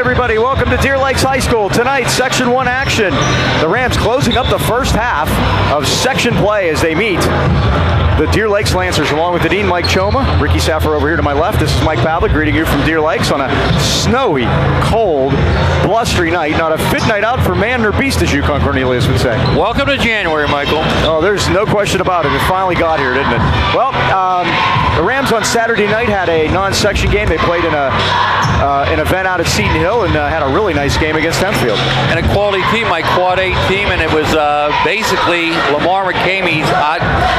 everybody. Welcome to Deer Lakes High School. Tonight, Section 1 action. The Rams closing up the first half of section play as they meet the Deer Lakes Lancers, along with the Dean, Mike Choma. Ricky Saffer over here to my left. This is Mike Pavlik greeting you from Deer Lakes on a snowy, cold, blustery night. Not a fit night out for man or beast, as Yukon Cornelius would say. Welcome to January, Michael. Oh, there's no question about it. It finally got here, didn't it? Well, the Rams on Saturday night had a non-section game. They played in an event out at Seton Hill and had a really nice game against Hempfield. And a quality team, my quad 8 team, and it was basically Lamar McCamey's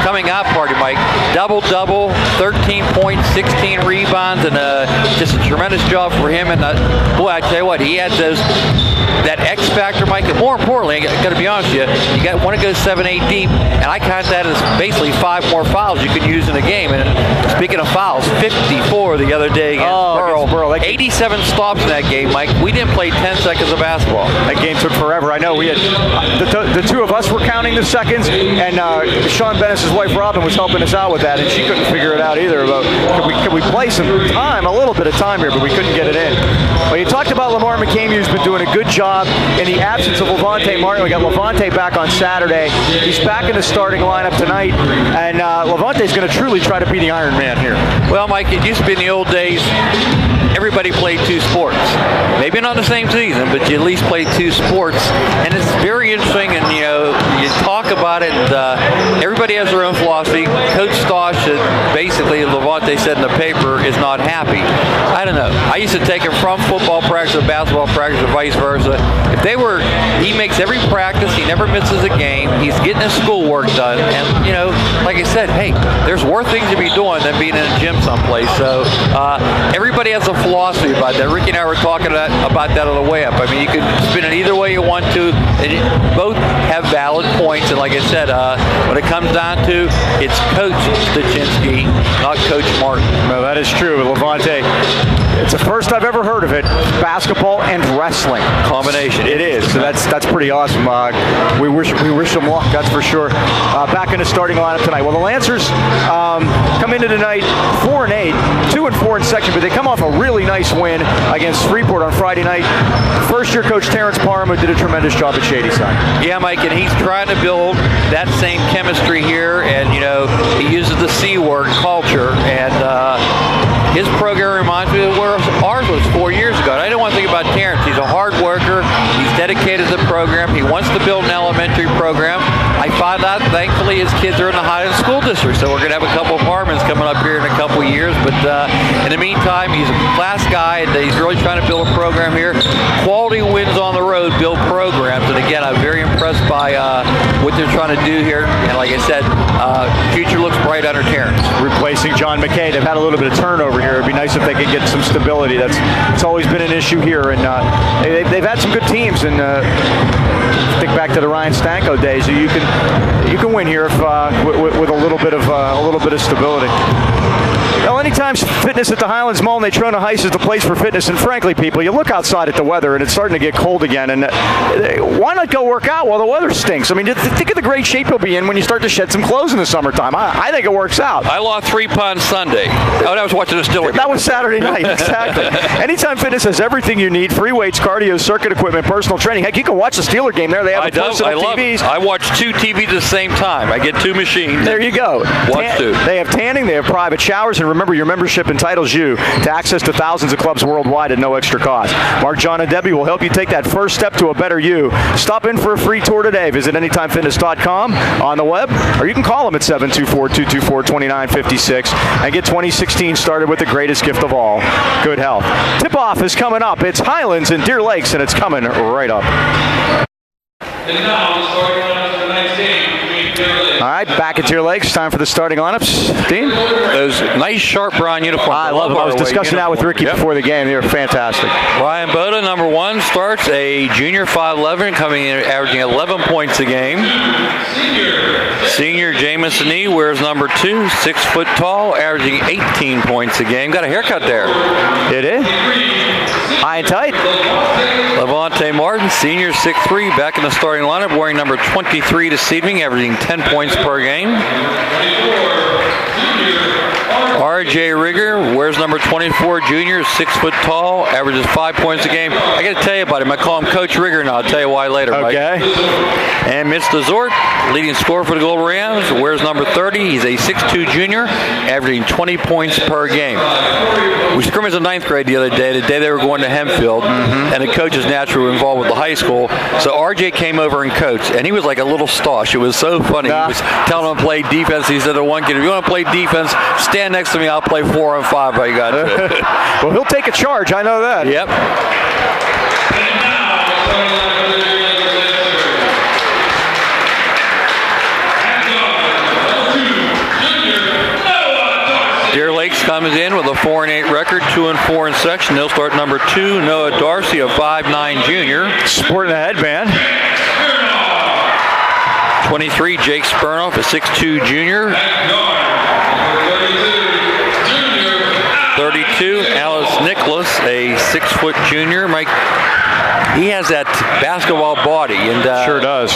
coming out party, Mike. Double-double, 13 points, 16 rebounds, and just a tremendous job for him. And boy, I tell you what, he had that X factor, Mike, and more importantly, I got to be honest with you, you want to go 7-8 deep, and I count that as basically 5 more fouls you could use in a game. And speaking of fouls, 54 the other day against Burl. 87 stops in that game, Mike. We didn't play 10 seconds of basketball. That game took forever. I know we had the two of us were counting the seconds, and Sean Bennis' wife Robin was helping us out with that, and she couldn't figure it out either. About could we play some time, a little bit of time here, but we couldn't get it in. Well, you talked about Lamar McCamey, who's been doing a good job in the absence of Levante Martin. We got Levante back on Saturday. He's back in the starting lineup tonight, and Levante's going to truly try to be the Iron Man here. Well, Mike, it used to be in the old days, everybody played 2 sports. Maybe not the same season, but you at least played 2 sports. And it's very interesting, and you talk about it, and everybody has their own philosophy. Coach Stosh, basically, Levante said in the paper, is not happy. I don't know. I used to take him from football practice to basketball practice or vice versa. He makes every practice, he never misses a game, he's getting his schoolwork done, and, like I said, hey, there's worse things to be doing than being in a gym someplace. So everybody has a philosophy about that. Ricky and I were talking about that on the way up. I mean, you can spin it either way you want to. Both have valid points, and like I said, when it comes down to, it's Coach Stachinski, not Coach Martin. No, that is true. Levante, it's the first I've ever heard of it. Basketball and wrestling combination. It is. So that's pretty awesome. We wish them luck. That's for sure. Back in the starting lineup tonight. Well, the Lancers come into tonight 4-8, 2-4 in section, but they come off a really nice win against Freeport on Friday night. First-year coach Terrence Parham, who did a tremendous job at Shadyside. Yeah, Mike, and he's trying to build that same chemistry here, and he uses the C word, culture, and his program reminds me of where ours was 4 years ago. And I don't want to think about Terrence. He's a hard worker. He's dedicated to the program. He wants to build an elementary program. I found out, thankfully, his kids are in the Highlands School District, so we're going to have a couple of apartments coming up here in a couple of years. But in the meantime, he's a class guy, and he's really trying to build a program here. Quality wins on the road, build programs. And again, I'm very impressed by what they're trying to do here. And like I said, future looks bright under Terrence. Replacing John McKay. They've had a little bit of turnover here. It'd be nice if they could get some stability. It's always been an issue here, and they've had some good teams. And think back to the Ryan Stanko days. You can win here if with a little bit of stability. Well, anytime fitness at the Highlands Mall and Natrona Heights is the place for fitness, and frankly, people, you look outside at the weather and it's starting to get cold again, and why not go work out while the weather stinks? I mean, think of the great shape you'll be in when you start to shed some clothes in the summertime. I think it works out. I lost 3 pounds Sunday. Oh, I was watching the Stiller. That was Saturday night, exactly. Anytime Fitness has everything you need: free weights, cardio, circuit equipment, personal training. Heck, you can watch the Steeler game there. They have personal TVs. I watch 2 TVs at the same time. I get 2 machines. There you go. Watch 2. They have tanning, they have private showers, and remember, your membership entitles you to access to thousands of clubs worldwide at no extra cost. Mark, John, and Debbie will help you take that first step to a better you. Stop in for a free tour today. Visit AnytimeFitness.com on the web, or you can call them at 724-224-2956 and get 2016 started with the greatest gift of all, good health. Tip-off is coming up. It's Highlands and Deer Lakes, and it's coming right up. And now, the starting lineup for tonight's game between Deer Lakes. All right, back at Deer Lakes. Time for the starting lineups. Dean? Those nice sharp brown uniforms. I love them. I was discussing that with Ricky before the game. They were fantastic. Ryan Boda, number 1, starts a junior 5'11", coming in averaging 11 points a game. Senior Jamison Nee wears number 2, 6 foot tall, averaging 18 points a game. Got a haircut there. It is. High and tight. Levante Martin, senior 6'3", back in the starting lineup, wearing number 23 this evening, averaging 10 points per game. R.J. Rigger wears number number 24 junior, 6 foot tall, averages 5 points a game. I got to tell you about him. I call him Coach Rigger now. I'll tell you why later, Mike. Okay. And Mitch Dezort, leading scorer for the Gold Rams, wears number 30. He's a 6'2 junior, averaging 20 points per game. We scrimmaged in 9th grade the other day, the day they were going to Hempfield, and the coach is naturally were involved with the high school. So RJ came over and coached, and he was like a little stosh. It was so funny. He was telling him to play defense. He said to one kid, if you want to play defense, stand next to me. I'll play 4 on 5. I got it. Well, he'll take a charge. I know that. Yep. Deer Lakes comes in with a 4-8 record, 2-4 in section. They'll start number 2, Noah Darcy, a 5'9 junior. Sporting a headband. 23, Jake Spurnoff, a 6'2 junior. 32, Alice Nicholas, a 6 foot junior. Mike, he has that basketball body, and sure does.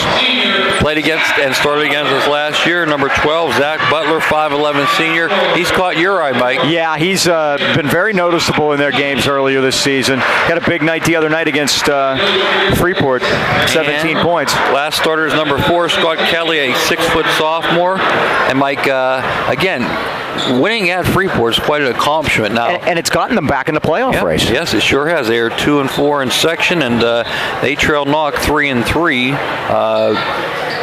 Played against and started against us last year. Number 12, Zach Butler, 5'11 senior. He's caught your eye, Mike. Yeah, he's been very noticeable in their games earlier this season. Had a big night the other night against Freeport, 17 points. Last starter is number 4, Scott Kelly, a 6 foot sophomore. And Mike, again, winning at Freeport is quite an accomplishment now. And it's gotten them back in the playoff race. Yes, it sure has. They are 2-4 in section, and they trail Knock 3-3.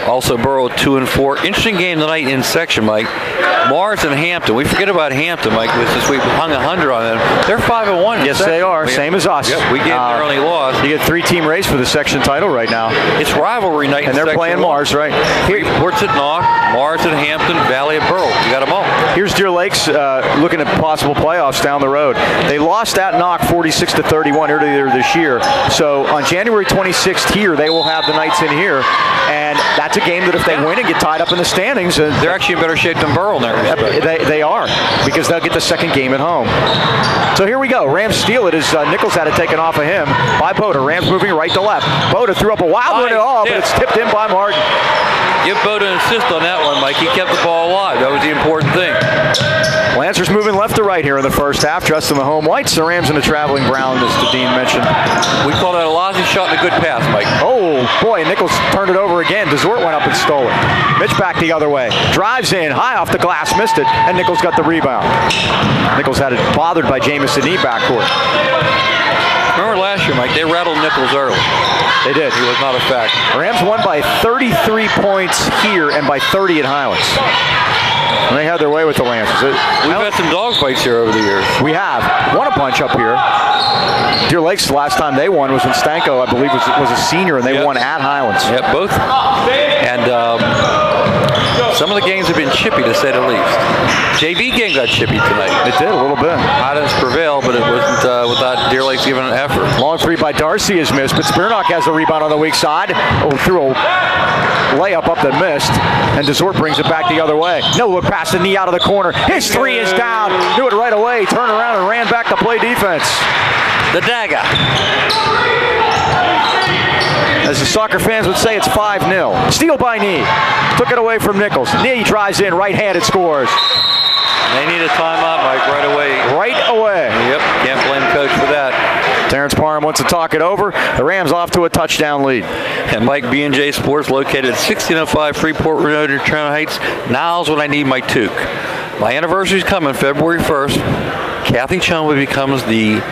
Also Borough 2-4. Interesting game tonight in section, Mike. Mars and Hampton. We forget about Hampton, Mike, since we hung 100 on them. They're 5-1. Yes, they are. Same as us. Yep, we gave them their only loss. You get 3-team race for the section title right now. It's rivalry night. And they're playing Mars, right? Freeport's at Knock, Mars at Hampton, Valley at Borough. You got them all. Here's Deer Lakes looking at possible playoffs down the road. They lost at Knock 46-31 earlier this year. So on January 26th here, they will have the Knights in here. And that's a game that if they win and get tied up in the standings, they're actually in better shape than Borough in that respect. They are, because they'll get the second game at home. So here we go. Rams steal it as Nichols had it taken off of him by Boda. Rams moving right to left. Boda threw up a wild one at all, but it's tipped in by Martin. Give Boda an assist on that one, Mike. He kept the ball alive. That was the important thing. Lancers moving left to right here in the first half, dressed in the home whites. The Rams in the traveling brown, as the Dean mentioned. We call that a lousy shot and a good pass, Mike. Oh, boy, Nichols turned it over again. Dezort went up and stole it. Mitch back the other way. Drives in, high off the glass, missed it, and Nichols got the rebound. Nichols had it bothered by Jamison E backcourt. Remember last year, Mike, they rattled Nichols early. They did. He was not a factor. Rams won by 33 points here and by 30 at Highlands. And they had their way with the Lancers. We've had some dog fights here over the years. We have. Won a bunch up here. Deer Lakes, the last time they won was when Stanko, I believe, was a senior, and they won at Highlands. Yep, both. And some of the games have been chippy, to say the least. JV game got chippy tonight. It did, a little bit. Highlands prevailed, but it wasn't without Deer Lakes giving an effort. Long three by Darcy is missed, but Spurnock has the rebound on the weak side. Threw a layup up that missed, and Dezort brings it back the other way. No look past the knee out of the corner. His three is down. Knew it right away. Turned around and ran back to play defense. The dagger. As the soccer fans would say, it's 5-0. Steal by Knee. Took it away from Nichols. Knee drives in, right-handed scores. They need a timeout, Mike, right away. Right away. Yep, can't blame coach for that. Terrence Parham wants to talk it over. The Rams off to a touchdown lead. And Mike, B&J Sports, located at 1605 Freeport Road in Toronto Heights. Now's when I need my toque. My anniversary's coming, February 1st. Kathy Choma becomes the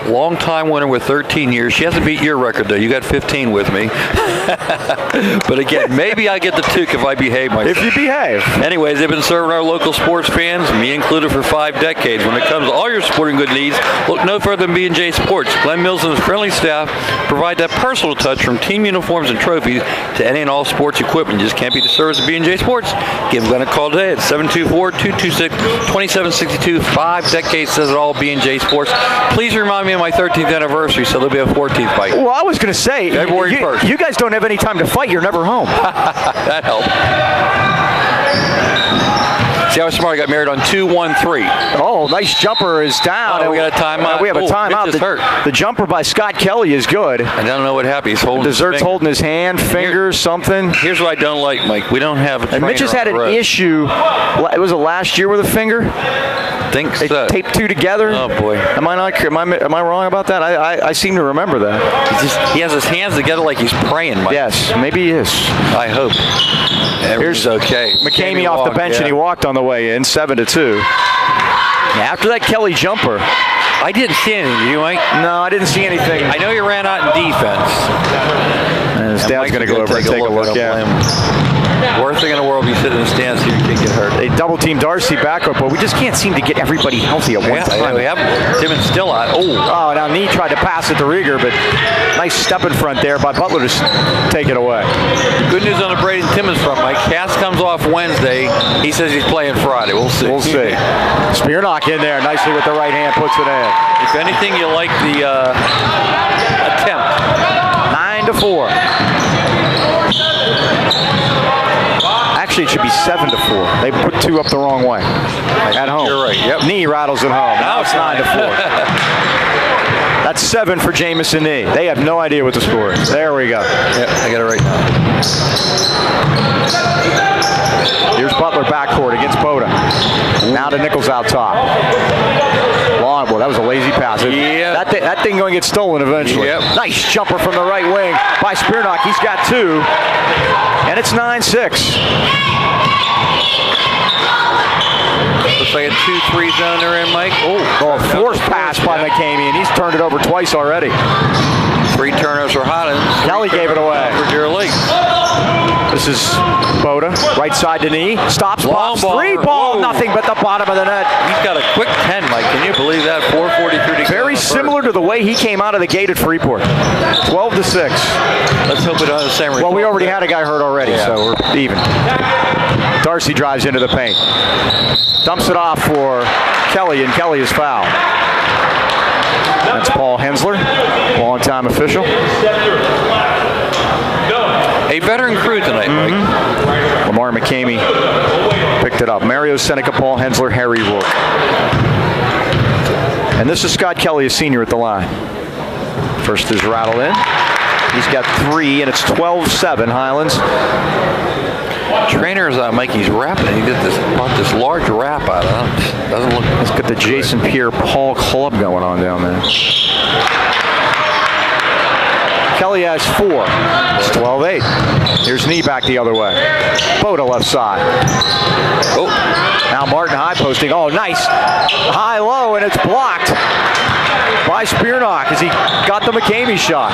long-time winner with 13 years. She hasn't beat your record, though. You got 15 with me. But again, maybe I get the toque if I behave myself. If you behave. Anyways, they've been serving our local sports fans, me included, for 5 decades. When it comes to all your sporting good needs, look no further than B&J Sports. Glenn Mills and his friendly staff provide that personal touch, from team uniforms and trophies to any and all sports equipment. You just can't beat the service of B&J Sports. Give Glenn a call today at 724-226-2762. 5 decades says it all, B&J Sports. Please remind me of my 13th anniversary, so there'll be a 14th fight. Well, I was going to say, February 1st. You guys don't have any time to fight. You're never home. That helped. See how smart I got married on 2-1-3. Oh, nice jumper is down. Oh, we got a timeout. We have a timeout. The jumper by Scott Kelly is good. I don't know what happened. He's holding Desert's holding his hand, fingers, something. Here's what I don't like, Mike. We don't have a trainer. And Mitch has had an issue. Was it last year with a finger? think They so. taped 2 together. Oh boy. Am I wrong about that? I seem to remember that. He has his hands together like he's praying, Mike. Yes, maybe he is. I hope. Here's okay. McCamey off the bench, and he walked on the way in, 7-2. After that Kelly jumper. I didn't see anything. You, Mike? No, I didn't see anything. I know he ran out in defense. And his dad's going to go over and take a look at him. Worst thing in the world, be sitting in the stands so you can't get hurt. They double-team Darcy back up, but we just can't seem to get everybody healthy at one time. We have Timmons still out. Oh, now Nee tried to pass it to Rieger, but nice step in front there by Butler to take it away. Good news on the Braden Timmons front, Mike. Cass comes off Wednesday. He says he's playing Friday. We'll see. We'll see. Spearnock in there nicely with the right hand, puts it in. If anything, you like the attempt. 9-4. Actually, it should be 7-4. They put 2 up the wrong way at home. You're right. Yep. Nee rattles it home. Now it's 9-4. That's 7 for Jamison Nee. They have no idea what the score is. There we go. Yep, I got it right now. Here's Butler backcourt against Boda. Now to Nichols out top. Long, boy, that was a lazy pass. Yeah. That thing going to get stolen eventually. Yep. Nice jumper from the right wing by Spearnock. He's got 2. And it's 9-6. Looks like a 2-3 zone they're in, Mike. A forced pass by McCamey, and he's turned it over twice already. 3 turnovers for Highlands. Kelly gave it away. For Deer Lake. This is Boda, right side to Nee. Stops, Long pops, ball. 3 ball, Whoa. nothing but the bottom of the net. He's got a quick 10, Mike. Can you believe that? 4:43 to go. Very similar to the way he came out of the gate at Freeport. 12-6. Let's hope we don't have the same result. Well, we already had a guy hurt already, so we're even. Darcy drives into the paint. Dumps it off for Kelly, and Kelly is fouled. That's Paul Hensler, long-time official. A veteran crew tonight, Mike. Lamar McCamey picked it up. Mario Seneca, Paul Hensler, Harry Rourke. And this is Scott Kelly, a senior at the line. First is rattled in. He's got 3, and it's 12-7 Highlands. Trainer's Mike. He's wrapping. He bought this large wrap out of it. Doesn't look. Let's get the Jason Pierre Paul Club going on down there. Kelly has 4. It's 12-8. Here's Nee back the other way. Boda left side. Oh. Now Martin high posting. Oh, nice. High-low, and it's blocked by Spearnock as he got the McCamey shot.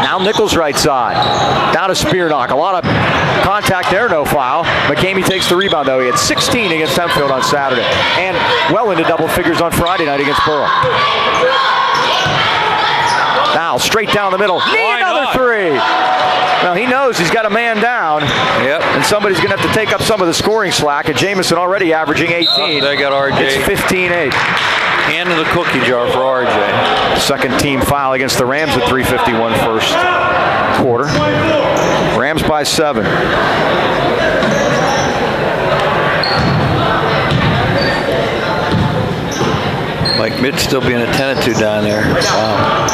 Now Nichols right side. Down to Spearnock. A lot of contact there, no foul. McCamey takes the rebound, though. He had 16 against Hempfield on Saturday. And well into double figures on Friday night against Burrow. Now straight down the middle. Nee, another 3. Now he knows he's got a man down. Yep. And somebody's going to have to take up some of the scoring slack. And Jamison already averaging 18. Oh, they got RJ. It's 15-8. Hand in the cookie jar for RJ. Second team foul against the Rams at 3:51 first quarter. Rams by 7. Mike Mitch still being attended to down there. Wow.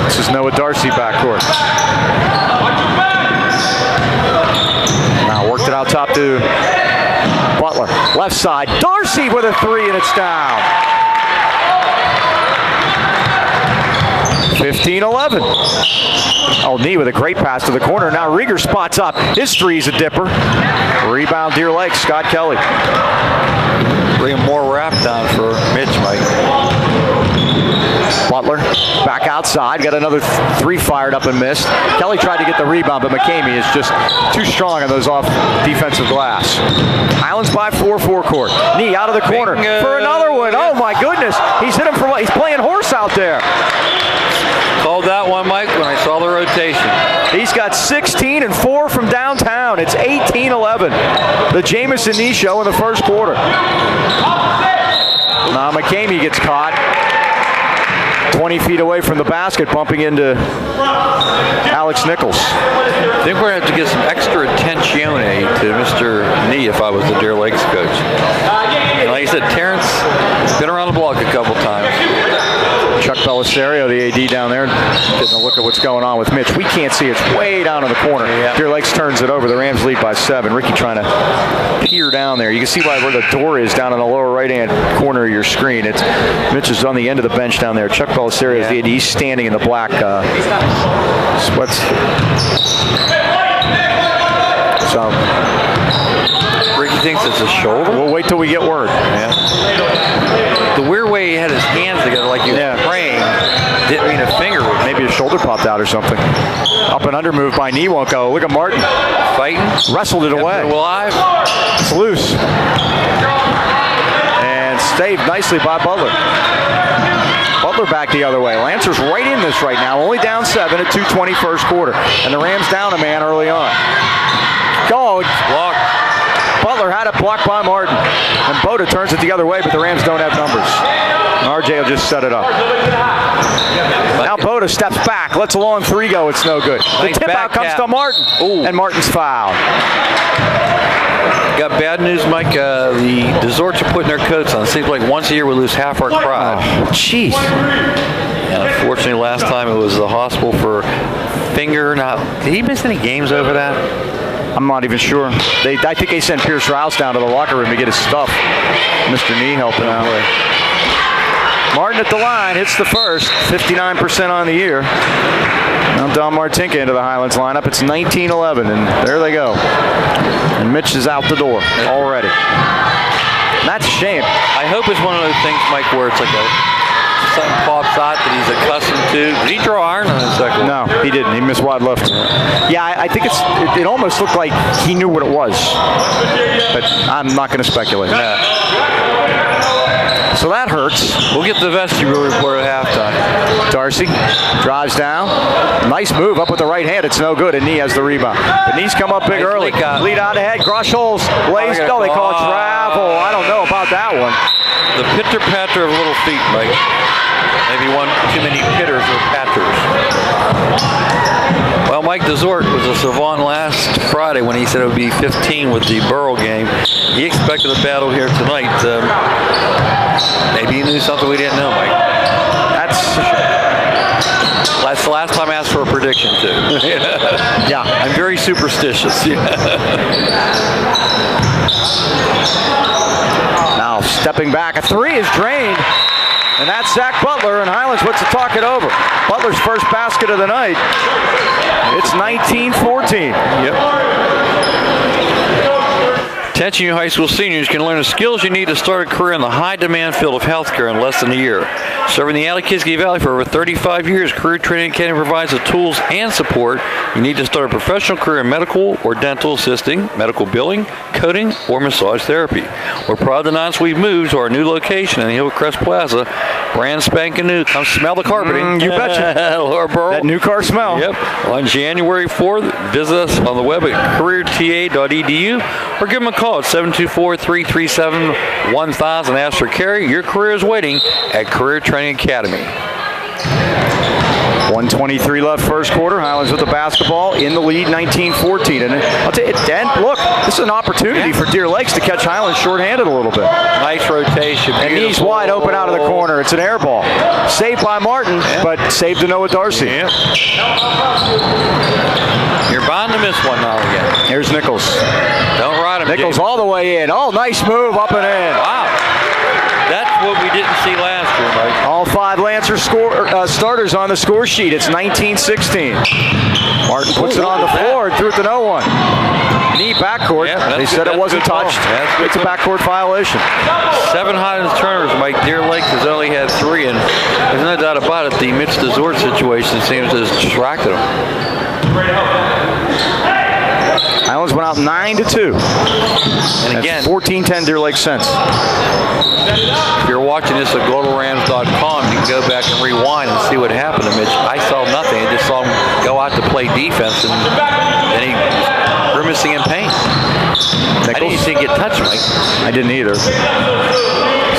This is Noah Darcy backcourt. Now worked it out top to Butler. Left side. Darcy with a 3, and it's down. 15-11. Oh, Nee with a great pass to the corner. Now Rieger spots up. His 3's a dipper. Rebound Deer Lake, Scott Kelly. Bringing more wrap down for Mitch, Mike. Butler back outside. Got another 3 fired up and missed. Kelly tried to get the rebound, but McCamey is just too strong on those off defensive glass. Highlands by 4 forecourt. Nee out of the corner for another one. Oh my goodness. He's hit him from, he's playing horse out there. Called that one, Mike, when I saw the rotation. He's got 16 and 4 from downtown. It's 18-11. The Jamison Nee show in the first quarter. Now McCamey gets caught 20 feet away from the basket, bumping into Alex Nichols. I think we're going to have to get some extra attention to Mr. Nee if I was the Deer Lakes coach. And like I said, Terrence been around the block a couple times. Chuck Belisario, the AD down there, getting a look at what's going on with Mitch. We can't see. It's way down in the corner. Deer Lakes turns it over. The Rams lead by 7. Ricky trying to peer down there. You can see where the door is down in the lower right-hand corner of your screen. It's Mitch is on the end of the bench down there. Chuck Belisario is the AD. He's standing in the black sweats. So Ricky thinks it's his shoulder. we'll wait till we get word. The weird way he had his hands together like he was praying didn't mean a finger. Maybe his shoulder popped out or something. Up and under move by knee won't go. Look at Martin. Fighting. Wrestled it away. Alive. It's loose. And saved nicely by Butler. Butler back the other way. Lancer's right in this right now. Only down 7 at 2:20 first quarter. And the Rams down a man early on. Go. Blocked. Butler had it blocked by Martin. And Boda turns it the other way, but the Rams don't have numbers. And RJ will just set it up. Now Boda steps back, lets a long 3 go. It's no good. Nice the tip out comes to Martin. Ooh. And Martin's fouled. Got bad news, Mike. The Desorts are putting their coats on. It seems like once a year we lose half our crowd. Jeez. And unfortunately, last time it was the hospital for finger. Now, did he miss any games over that? I'm not even sure. I think they sent Pierce Rouse down to the locker room to get his stuff. Mr. Knee helping out. Martin at the line, hits the first, 59% on the year. Now Don Martinka into the Highlands lineup. It's 19-11, and there they go. And Mitch is out the door already. And that's a shame. I hope it's one of those things, Mike, where it's like something pops out that he's accustomed to. Did he draw iron on the second one? No, he didn't. He missed wide left. Yeah, I think it almost looked like he knew what it was. But I'm not going to speculate. So that hurts. We'll get the vestibule report at halftime. Darcy drives down. Nice move up with the right hand. It's no good, and Knee has the rebound. The Knees come up big early. Lead out ahead. Grush holes. Blazed. Oh, they call it travel. I don't know about that one. The pitter-patter of little feet, Mike. Maybe one too many pitters or patters. Well, Mike Desort was a savant last Friday when he said it would be 15 with the Borough game. He expected a battle here tonight. Maybe he knew something we didn't know, Mike. That's the last time I asked for a prediction, too. Yeah. I'm very superstitious. Now stepping back. A 3 is drained. And that's Zach Butler, and Highlands wants to talk it over. Butler's first basket of the night. It's 19-14. Yep. Attention, you high school seniors can learn the skills you need to start a career in the high-demand field of healthcare in less than a year. Serving the Allakiski Valley for over 35 years, Career Training Academy provides the tools and support you need to start a professional career in medical or dental assisting, medical billing, coding, or massage therapy. We're proud to announce we've moved to our new location in the Hillcrest Plaza. Brand spanking new. Come smell the carpeting. You betcha. That new car smell. Yep. On January 4th, visit us on the web at careerta.edu or give them a call at 724-337-1000. Ask for Carrie. Your career is waiting at Career Training Academy. 1:23 left first quarter. Highlands with the basketball in the lead, 19-14. And I'll tell you, Dan, look, this is an opportunity for Deer Lakes to catch Highlands shorthanded a little bit. Nice rotation. And he's wide open out of the corner. It's an air ball. Saved by Martin, but saved to Noah Darcy. Yep. You're bound to miss one now again. Here's Nichols. Don't ride him, Nichols James. all the way in. Oh, nice move up and in. Wow. That's what we didn't see last year, Mike. All 5 Lancer starters on the score sheet. It's 19-16. Martin puts it on the floor and threw it to no one. Knee backcourt. Yeah, they said it wasn't touched. It's a backcourt violation. 7 Highlands turnovers, Mike. Deer Lakes has only had 3, and there's no doubt about it. The Mitch Desort situation seems to have distracted them. Highlands went out 9-2. And again, 14-10 Deer Lakes since. If you're watching this at globalrams.com, you can go back and rewind and see what happened to Mitch. I saw nothing. I just saw him go out to play defense, and then he was grimacing in pain. I didn't see him get touched, Mike. I didn't either.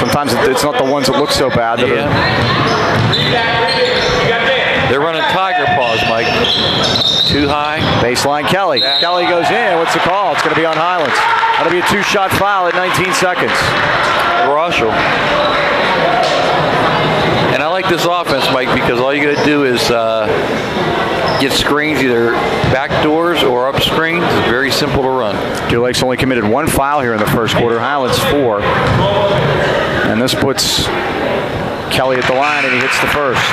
Sometimes it's not the ones that look so bad. That are... They're running tiger paws, Mike. Too high. Baseline Kelly. Kelly goes in. What's the call? It's going to be on Highlands. That'll be a 2-shot foul at 19 seconds. Russell. And And I like this offense, Mike, because all you got to do is get screens, either back doors or up screens. It's very simple to run. Deer Lake's only committed 1 foul here in the first quarter. Highlands 4. And this puts Kelly at the line, and he hits the first.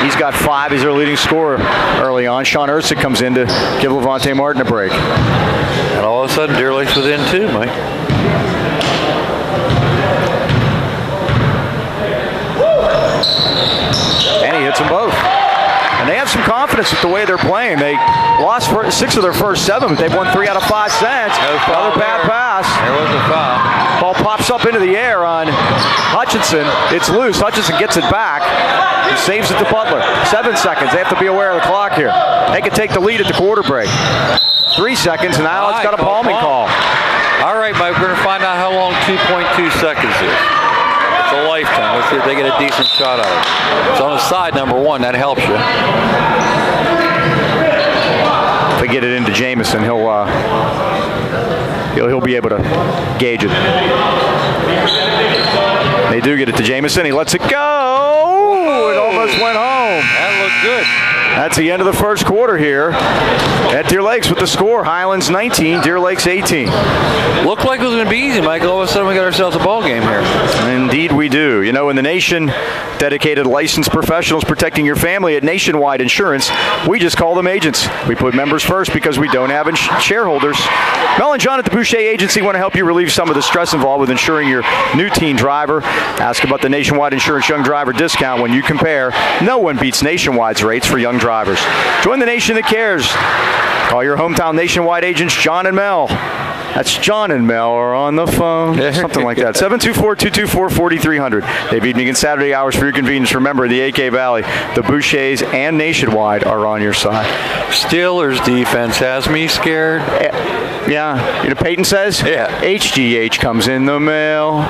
He's got 5. He's their leading scorer early on. Sean Ersick comes in to give Levante Martin a break. And all of a sudden, Deer Lake's within 2, Mike. And he hits them both. And they have some confidence with the way they're playing. They lost 6 of their first 7, but they've won 3 out of 5 sets. Another bad pass. There was a foul. Ball pops up into the air on Hutchinson. It's loose. Hutchinson gets it back. He saves it to Butler. 7 seconds. They have to be aware of the clock here. They can take the lead at the quarter break. 3 seconds, and now it's got a palming call. All right, Mike, we're going to find out how long 2.2 seconds is. It's a lifetime. Let's see if they get a decent shot out of it. It's on the side, number 1. That helps you. If they get it into Jamison, he'll be able to gauge it. They do get it to Jamison. He lets it go. It almost went home. That looked good. That's the end of the first quarter here at Deer Lakes with the score. Highlands 19, Deer Lakes 18. Looked like it was going to be easy, Mike. All of a sudden, we got ourselves a ball game here. Indeed we do. You know, in the nation, dedicated licensed professionals protecting your family at Nationwide Insurance, we just call them agents. We put members first because we don't have shareholders. Mel and John at the Boucher Agency want to help you relieve some of the stress involved with insuring your new teen driver. Ask about the Nationwide Insurance Young Driver discount. When you compare, no one beats Nationwide's rates for young drivers. Join the nation that cares. Call your hometown Nationwide agents, John and Mel. That's John and Mel are on the phone. Something like that. 724-224-4300. They have evening and Saturday hours for your convenience. Remember, the AK Valley, the Bouchers, and Nationwide are on your side. Steelers defense has me scared. Yeah. You know, Peyton says? Yeah. HGH comes in the mail.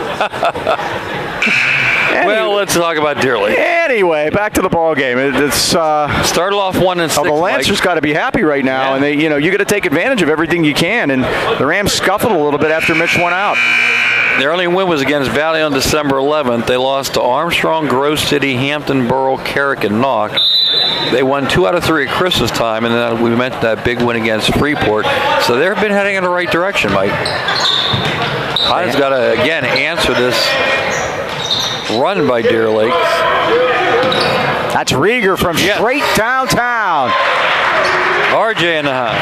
Well, let's talk about Deer Lake. Anyway, back to the ball game. It's started off 1-6. the Lancers got to be happy right now, and you got to take advantage of everything you can. And the Rams scuffled a little bit after Mitch went out. Their only win was against Valley on December 11th. They lost to Armstrong, Grove City, Hampton, Borough, Carrick, and Knock. They won 2 out of 3 at Christmas time, and then we mentioned that big win against Freeport. So they've been heading in the right direction, Mike. Highlands got to, again, answer this run by Deer Lake. That's Rieger from straight downtown. RJ in the house.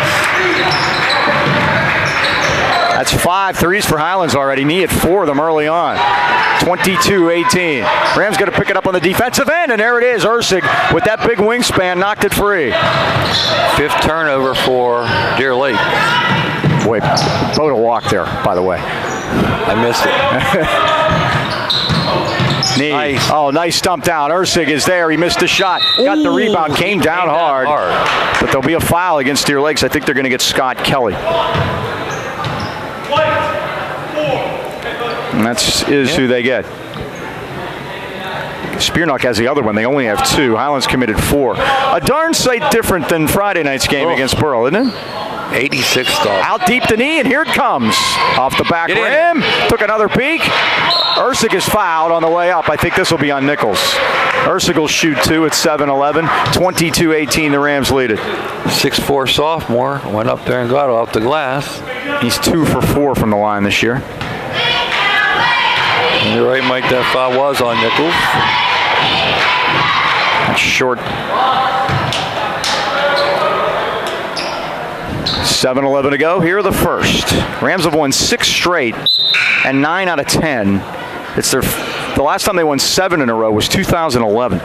That's 5 threes for Highlands already. He hit 4 of them early on. 22-18. Rams got to pick it up on the defensive end, and there it is. Ersick with that big wingspan knocked it free. 5th turnover for Deer Lake. Boy, photo walk there, by the way. I missed it. Knee. Nice. Oh, nice stump down. Ersick is there. He missed the shot. Got the rebound. Came down hard. But there'll be a foul against Deer Lakes. I think they're going to get Scott Kelly. And that's who they get. Spearnock has the other one. They only have 2. Highlands committed 4. A darn sight different than Friday night's game against Burrell, isn't it? 86 stop. Out deep the knee, and here it comes. Off the back rim. Took another peek. Ersick is fouled on the way up. I think this will be on Nichols. Ersick will shoot 2 at 7-11. 22-18, the Rams lead it. 6'4" sophomore. Went up there and got it off the glass. He's 2 for 4 from the line this year. You're right, Mike. That foul was on Nichols. That's short. 7-11 to go. Here are the first. Rams have won 6 straight and 9 out of 10. It's the last time they won 7 in a row was 2011.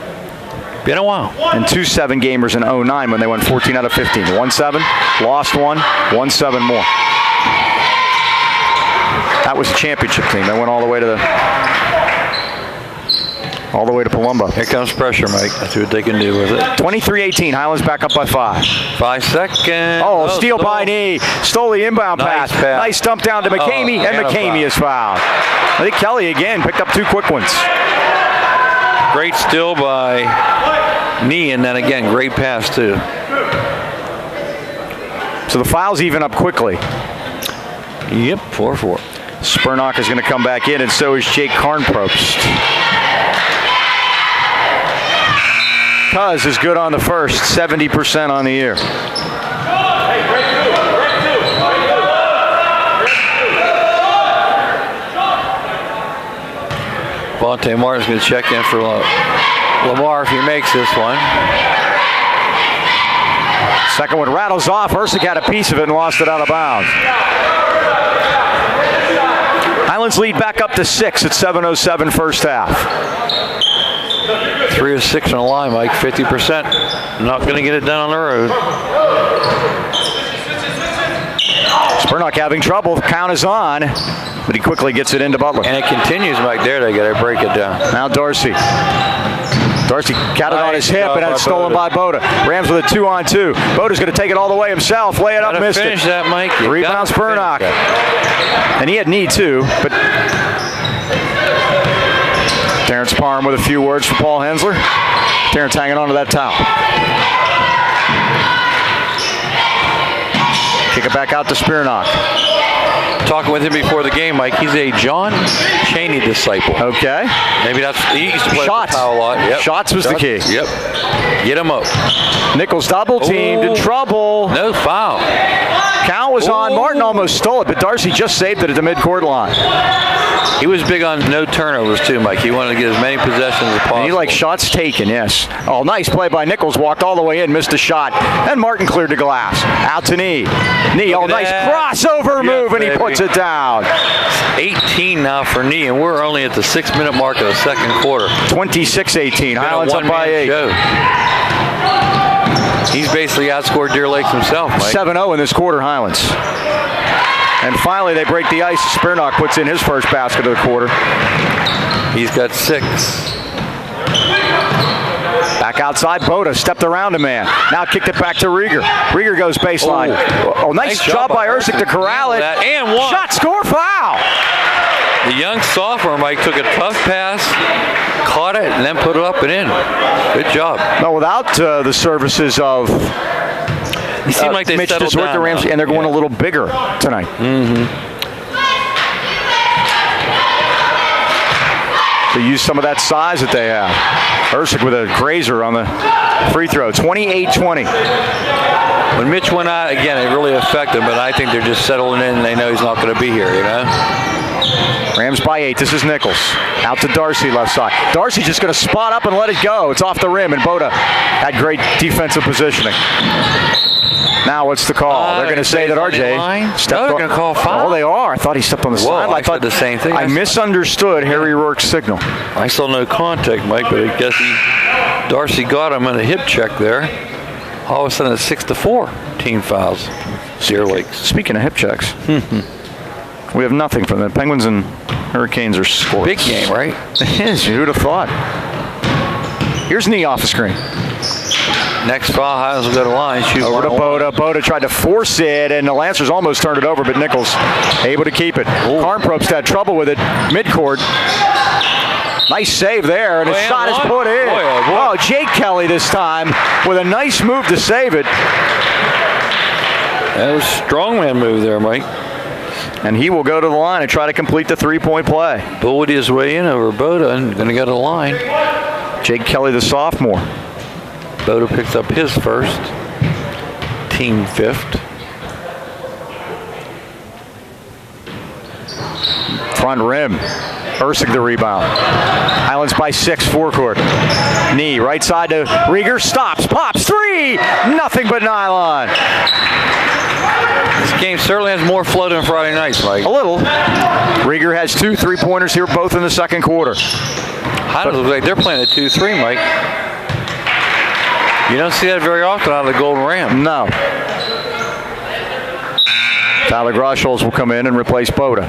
Been a while. And 2 7-gamers in 09 when they won 14 out of 15. Won 7, lost 1, won 7 more. That was the championship team. They went all the way to Palumbo. Here comes pressure, Mike. Let's see what they can do with it. 23-18. Highlands back up by 5. 5 seconds. Oh, steal by knee. Stole the inbound pass. Nice dump down to McCamey, and McCamey is fouled. I think Kelly again picked up 2 quick ones. Great steal by knee, and then again, great pass too. So the fouls even up quickly. Yep, 4-4. Spurnock is going to come back in, and so is Jake Karnprobst. Cuz is good on the first, 70% on the year. Vontae Martin's going to check in for Lamar if he makes this one. Second one rattles off. Ersick had a piece of it and lost it out of bounds. Highlands lead back up to 6 at 7:07 first half. 3 of 6 on the line, Mike, 50%. Not going to get it done on the road. Spurnock having trouble. Count is on, but he quickly gets it into Butler. And it continues, Mike. There they got to break it down. Now Dorsey. Dorsey got it on his hip, and it's stolen by Boda. Rams with a 2-on-2. Boda's going to take it all the way himself. Lay it up, missed it. Finish that, Mike. Rebound Spurnock. And he had need too, but Terrence Parham with a few words for Paul Hensler. Terrence hanging on to that towel. Kick it back out to Spurnock. Talking with him before the game, Mike. He's a John Chaney disciple. Okay. Maybe that's, he used to play Shots. with the towel a lot. Yep. Shots was the key. Yep. Get him up. Nichols double teamed in trouble. No foul. Count was on. Martin almost stole it, but Darcy just saved it at the midcourt line. He was big on no turnovers too, Mike. He wanted to get as many possessions as possible. And he likes shots taken, yes. Oh, nice play by Nichols. Walked all the way in, missed a shot. And Martin cleared the glass. Out to Knee. Knee, oh, nice crossover move, and he puts it down. 18 now for Knee, and we're only at the 6-minute mark of the second quarter. 26-18. Highlands up by 8. Show. He's basically outscored Deer Lakes himself, Mike. 7-0 in this quarter, Highlands. And finally, they break the ice. Spurnock puts in his first basket of the quarter. He's got 6. Back outside, Boda stepped around a man. Now kicked it back to Rieger. Rieger goes baseline. Oh, nice job by Ersick to corral it. And one. Shot, score, foul. The young sophomore, Mike, took a tough pass, caught it, and then put it up and in. Good job. No, without the services of It seemed like they Mitch settled DeSorte, down. Ramsey, and they're going a little bigger tonight. They use some of that size that they have. Ersick with a grazer on the free throw. 28-20. When Mitch went out, again, it really affected him, but I think they're just settling in and they know he's not going to be here, you know? Rams by 8. This is Nichols. Out to Darcy, left side. Darcy's just going to spot up and let it go. It's off the rim, and Boda had great defensive positioning. Now what's the call? They're going to say that RJ stepped on. They're going to call foul. Oh, they are. I thought he stepped on the side. I thought the same thing. I misunderstood Harry Rourke's signal. I saw no contact, Mike, but I guess Darcy got him in a hip check there. All of a sudden, it's 6-4 team fouls. Deer Lakes. Speaking of hip checks, we have nothing from the Penguins and Hurricanes are scoreless. Big game, right? It is. Who'd have thought? Here's Knee off the screen. Next foul, Highlands will go to line. Shoot over to Boda. Boda tried to force it, and the Lancers almost turned it over, but Nichols able to keep it. Karnprobst had trouble with it midcourt. Nice save there, and his shot is put in. Oh, Jake Kelly this time with a nice move to save it. That was a strongman move there, Mike. And he will go to the line and try to complete the three-point play. Bullied his way in over Boda and going to go to the line. Jake Kelly, the sophomore. Boda picks up his first. Team 5th. Front rim. Ersick the rebound. Highlands by 6, forecourt. Knee, right side to Rieger. Stops, pops, 3! Nothing but nylon. This game certainly has more flow than Friday nights, Mike. A little. Rieger has 2 3-pointers here, both in the second quarter. Highlands look like they're playing a 2-3, Mike. You don't see that very often out of the Golden Ram. No. Tyler Grosholz will come in and replace Boda.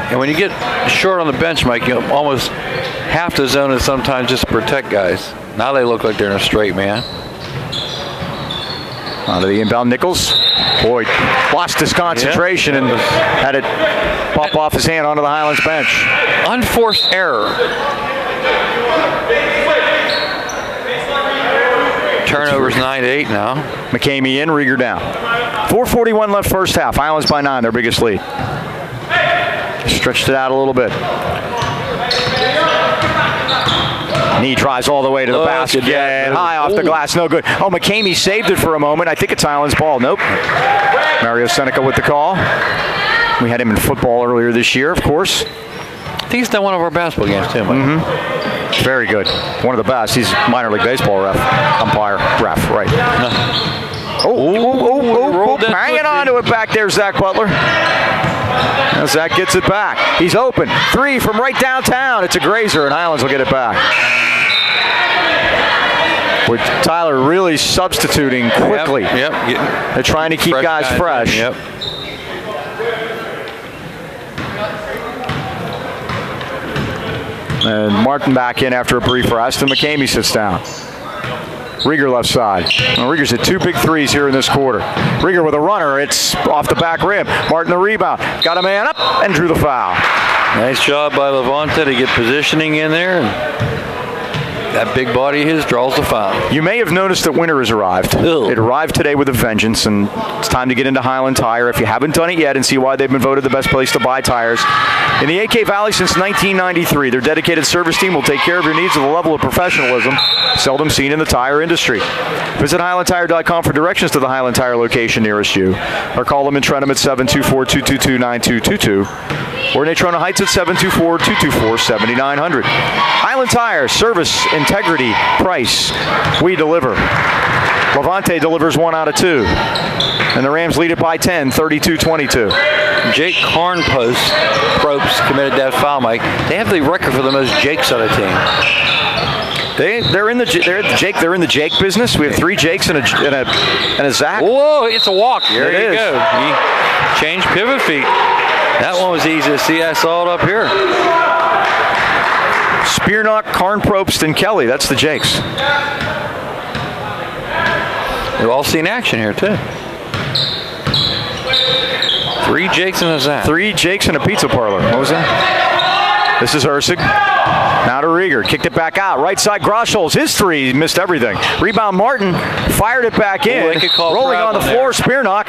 And when you get short on the bench, Mike, you almost have to zone it sometimes just to protect guys. Now they look like they're in a straight man. Onto the inbound, Nichols. Boyd lost his concentration and had it pop off his hand onto the Highlands bench. Unforced error. Turnovers 9-8 now. McCamey in, Rieger down. 4:41 left first half. Highlands by 9, their biggest lead. Stretched it out a little bit. Knee drives all the way to the basket. Yeah, high off the glass, no good. Oh, McCamey saved it for a moment. I think it's Highlands ball. Nope. Mario Seneca with the call. We had him in football earlier this year, of course. I think he's done one of our basketball games too, Mike. Very good. One of the best. He's minor league baseball umpire, right. Hanging on to it back there, Zach Butler. Now Zach gets it back. He's open. 3 from right downtown. It's a grazer, and Highlands will get it back. With Tyler really substituting quickly. Yep. They're trying to keep guys fresh. Yep. And Martin back in after a brief rest, and McCamey sits down. Rieger left side. Well, Rieger's hit 2 big threes here in this quarter. Rieger with a runner. It's off the back rim. Martin the rebound. Got a man up and drew the foul. Nice job by Levante to get positioning in there. And that big body of his draws the foul. You may have noticed that winter has arrived. It arrived today with a vengeance, and it's time to get into Highland Tire if you haven't done it yet and see why they've been voted the best place to buy tires in the AK Valley since 1993. Their dedicated service team will take care of your needs with a level of professionalism seldom seen in the tire industry. Visit HighlandTire.com for directions to the Highland Tire location nearest you, or call them in Trentham at 724-222-9222, or in Natrona Heights at 724-224-7900. Highland Tire, service, integrity, price. We deliver. Levante delivers 1 out of 2. And the Rams lead it by 10, 32-22. Jake Probst committed that foul, Mike. They have the record for the most Jakes on a team. They're in the Jake business. We have 3 Jakes and a Zach. Whoa, it's a walk. There you is. go. He changed pivot feet. That one was easy to see. I saw it up here. Spearnock, Karn-Probst, and Kelly. That's the Jakes. We've all seen action here, too. 3 Jakes and a Zach. 3 Jakes and a pizza parlor. What was that? This is Ursig. Now to Rieger. Kicked it back out. Right side, Grosholz. His 3. He missed everything. Rebound, Martin. Fired it back in. Rolling on the floor, Spearnock.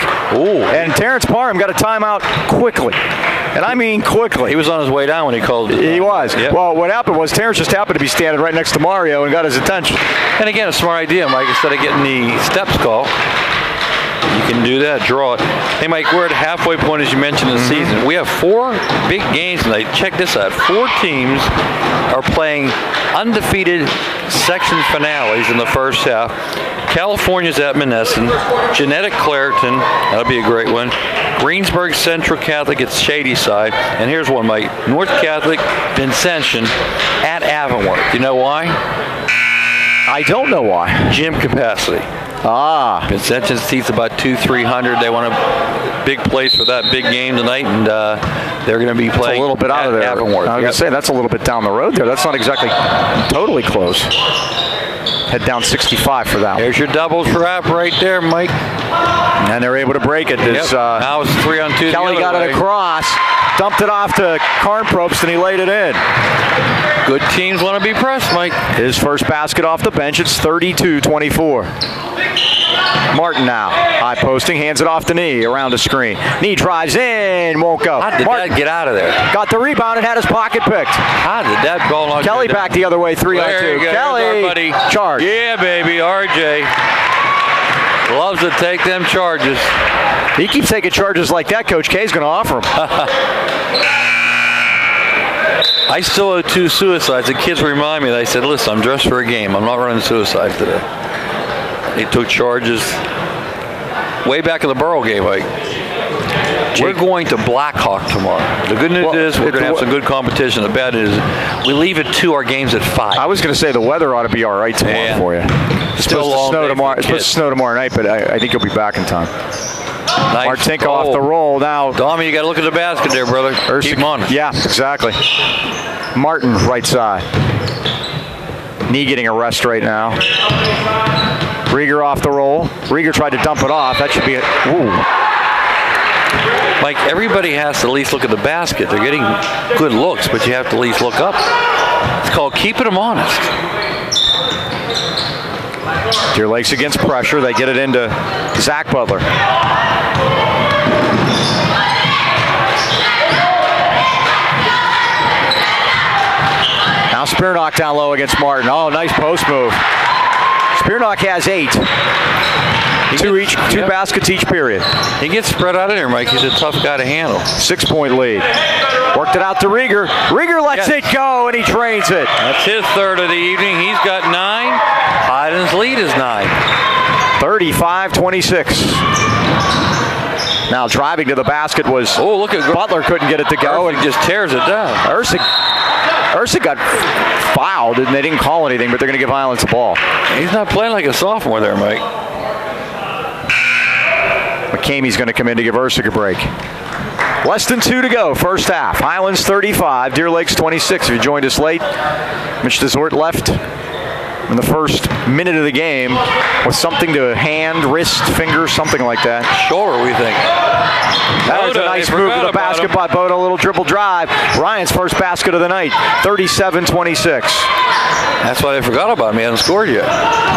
And Terrence Parham got a timeout quickly. And I mean quickly. He was on his way down when he called it. He was. Yep. Well, what happened was Terrence just happened to be standing right next to Mario and got his attention. And again, a smart idea, Mike. Instead of getting the steps call, you can do that, draw it. Hey, Mike, we're at halfway point, as you mentioned, in the season. We have 4 big games tonight. Check this out. 4 teams are playing undefeated section finales in the first half. California's at Monessen. Jeanette at Clareton. That'll be a great one. Greensburg Central Catholic at Shadyside. And here's one, Mike. North Catholic Vincentian at Avonworth. You know why? I don't know why. Gym capacity. Vincentian seats about 200-300. They want a big place for that big game tonight, and they're going to be playing a little bit out of there. Avonworth. I was going to say, that's a little bit down the road there. That's not exactly totally close. Head down 65 for that. There's your doubles wrap right there, Mike. And they're able to break it. Now it's 3-on-2. Kelly got it across, dumped it off to Karn-Probst, and he laid it in. Good teams want to be pressed, Mike. His first basket off the bench. It's 32-24. Martin now, high posting, hands it off the knee, around the screen. Knee drives in, won't go. How did that get out of there? Got the rebound and had his pocket picked. How did that ball not Kelly get back the other way, 3-on-2. Kelly, charge. Yeah, baby, RJ. Loves to take them charges. He keeps taking charges like that, Coach K's going to offer him. I still owe 2 suicides. The kids remind me, they said, listen, I'm dressed for a game. I'm not running suicide today. They took charges way back in the Burrow game. We're going to Blackhawk tomorrow. The good news is we're going to have some good competition. The bad news is we leave at 2, our game's at 5. I was going to say the weather ought to be all right tomorrow for you. It's supposed to snow tomorrow. It's supposed to snow tomorrow night, but I think you'll be back in time. Nice. Martinko off the roll now. Tommy, you got to look at the basket there, brother. Keep him on. Yeah, exactly. Martin, right side. Knee getting a rest right now. Rieger off the roll. Rieger tried to dump it off. That should be it. Mike, everybody has to at least look at the basket. They're getting good looks, but you have to at least look up. It's called keeping them honest. Deer Lakes against pressure. They get it into Zach Butler. Now Spearnock down low against Martin. Oh, nice post move. Spearnock has 8. Two baskets each period. He gets spread out of there, Mike. He's a tough guy to handle. 6-point lead. Worked it out to Rieger. Rieger lets it go, and he drains it. That's his third of the evening. He's got 9. Highlands' lead is 9. 35-26. Now driving to the basket was look at Butler, couldn't get it to go, and just tears it down. Ursig got fouled, and they didn't call anything, but they're going to give Highlands the ball. He's not playing like a sophomore there, Mike. McCamey's going to come in to give Ursig a break. Less than 2 to go, first half. Highlands 35, Deer Lakes 26. If you joined us late, Mitch Desort left in the first minute of the game with something to hand, wrist, finger, something like that. Shoulder, we think. That was a nice move to the basket by Boda. A little dribble drive. Ryan's first basket of the night, 37-26. That's why they forgot about him. He hasn't scored yet.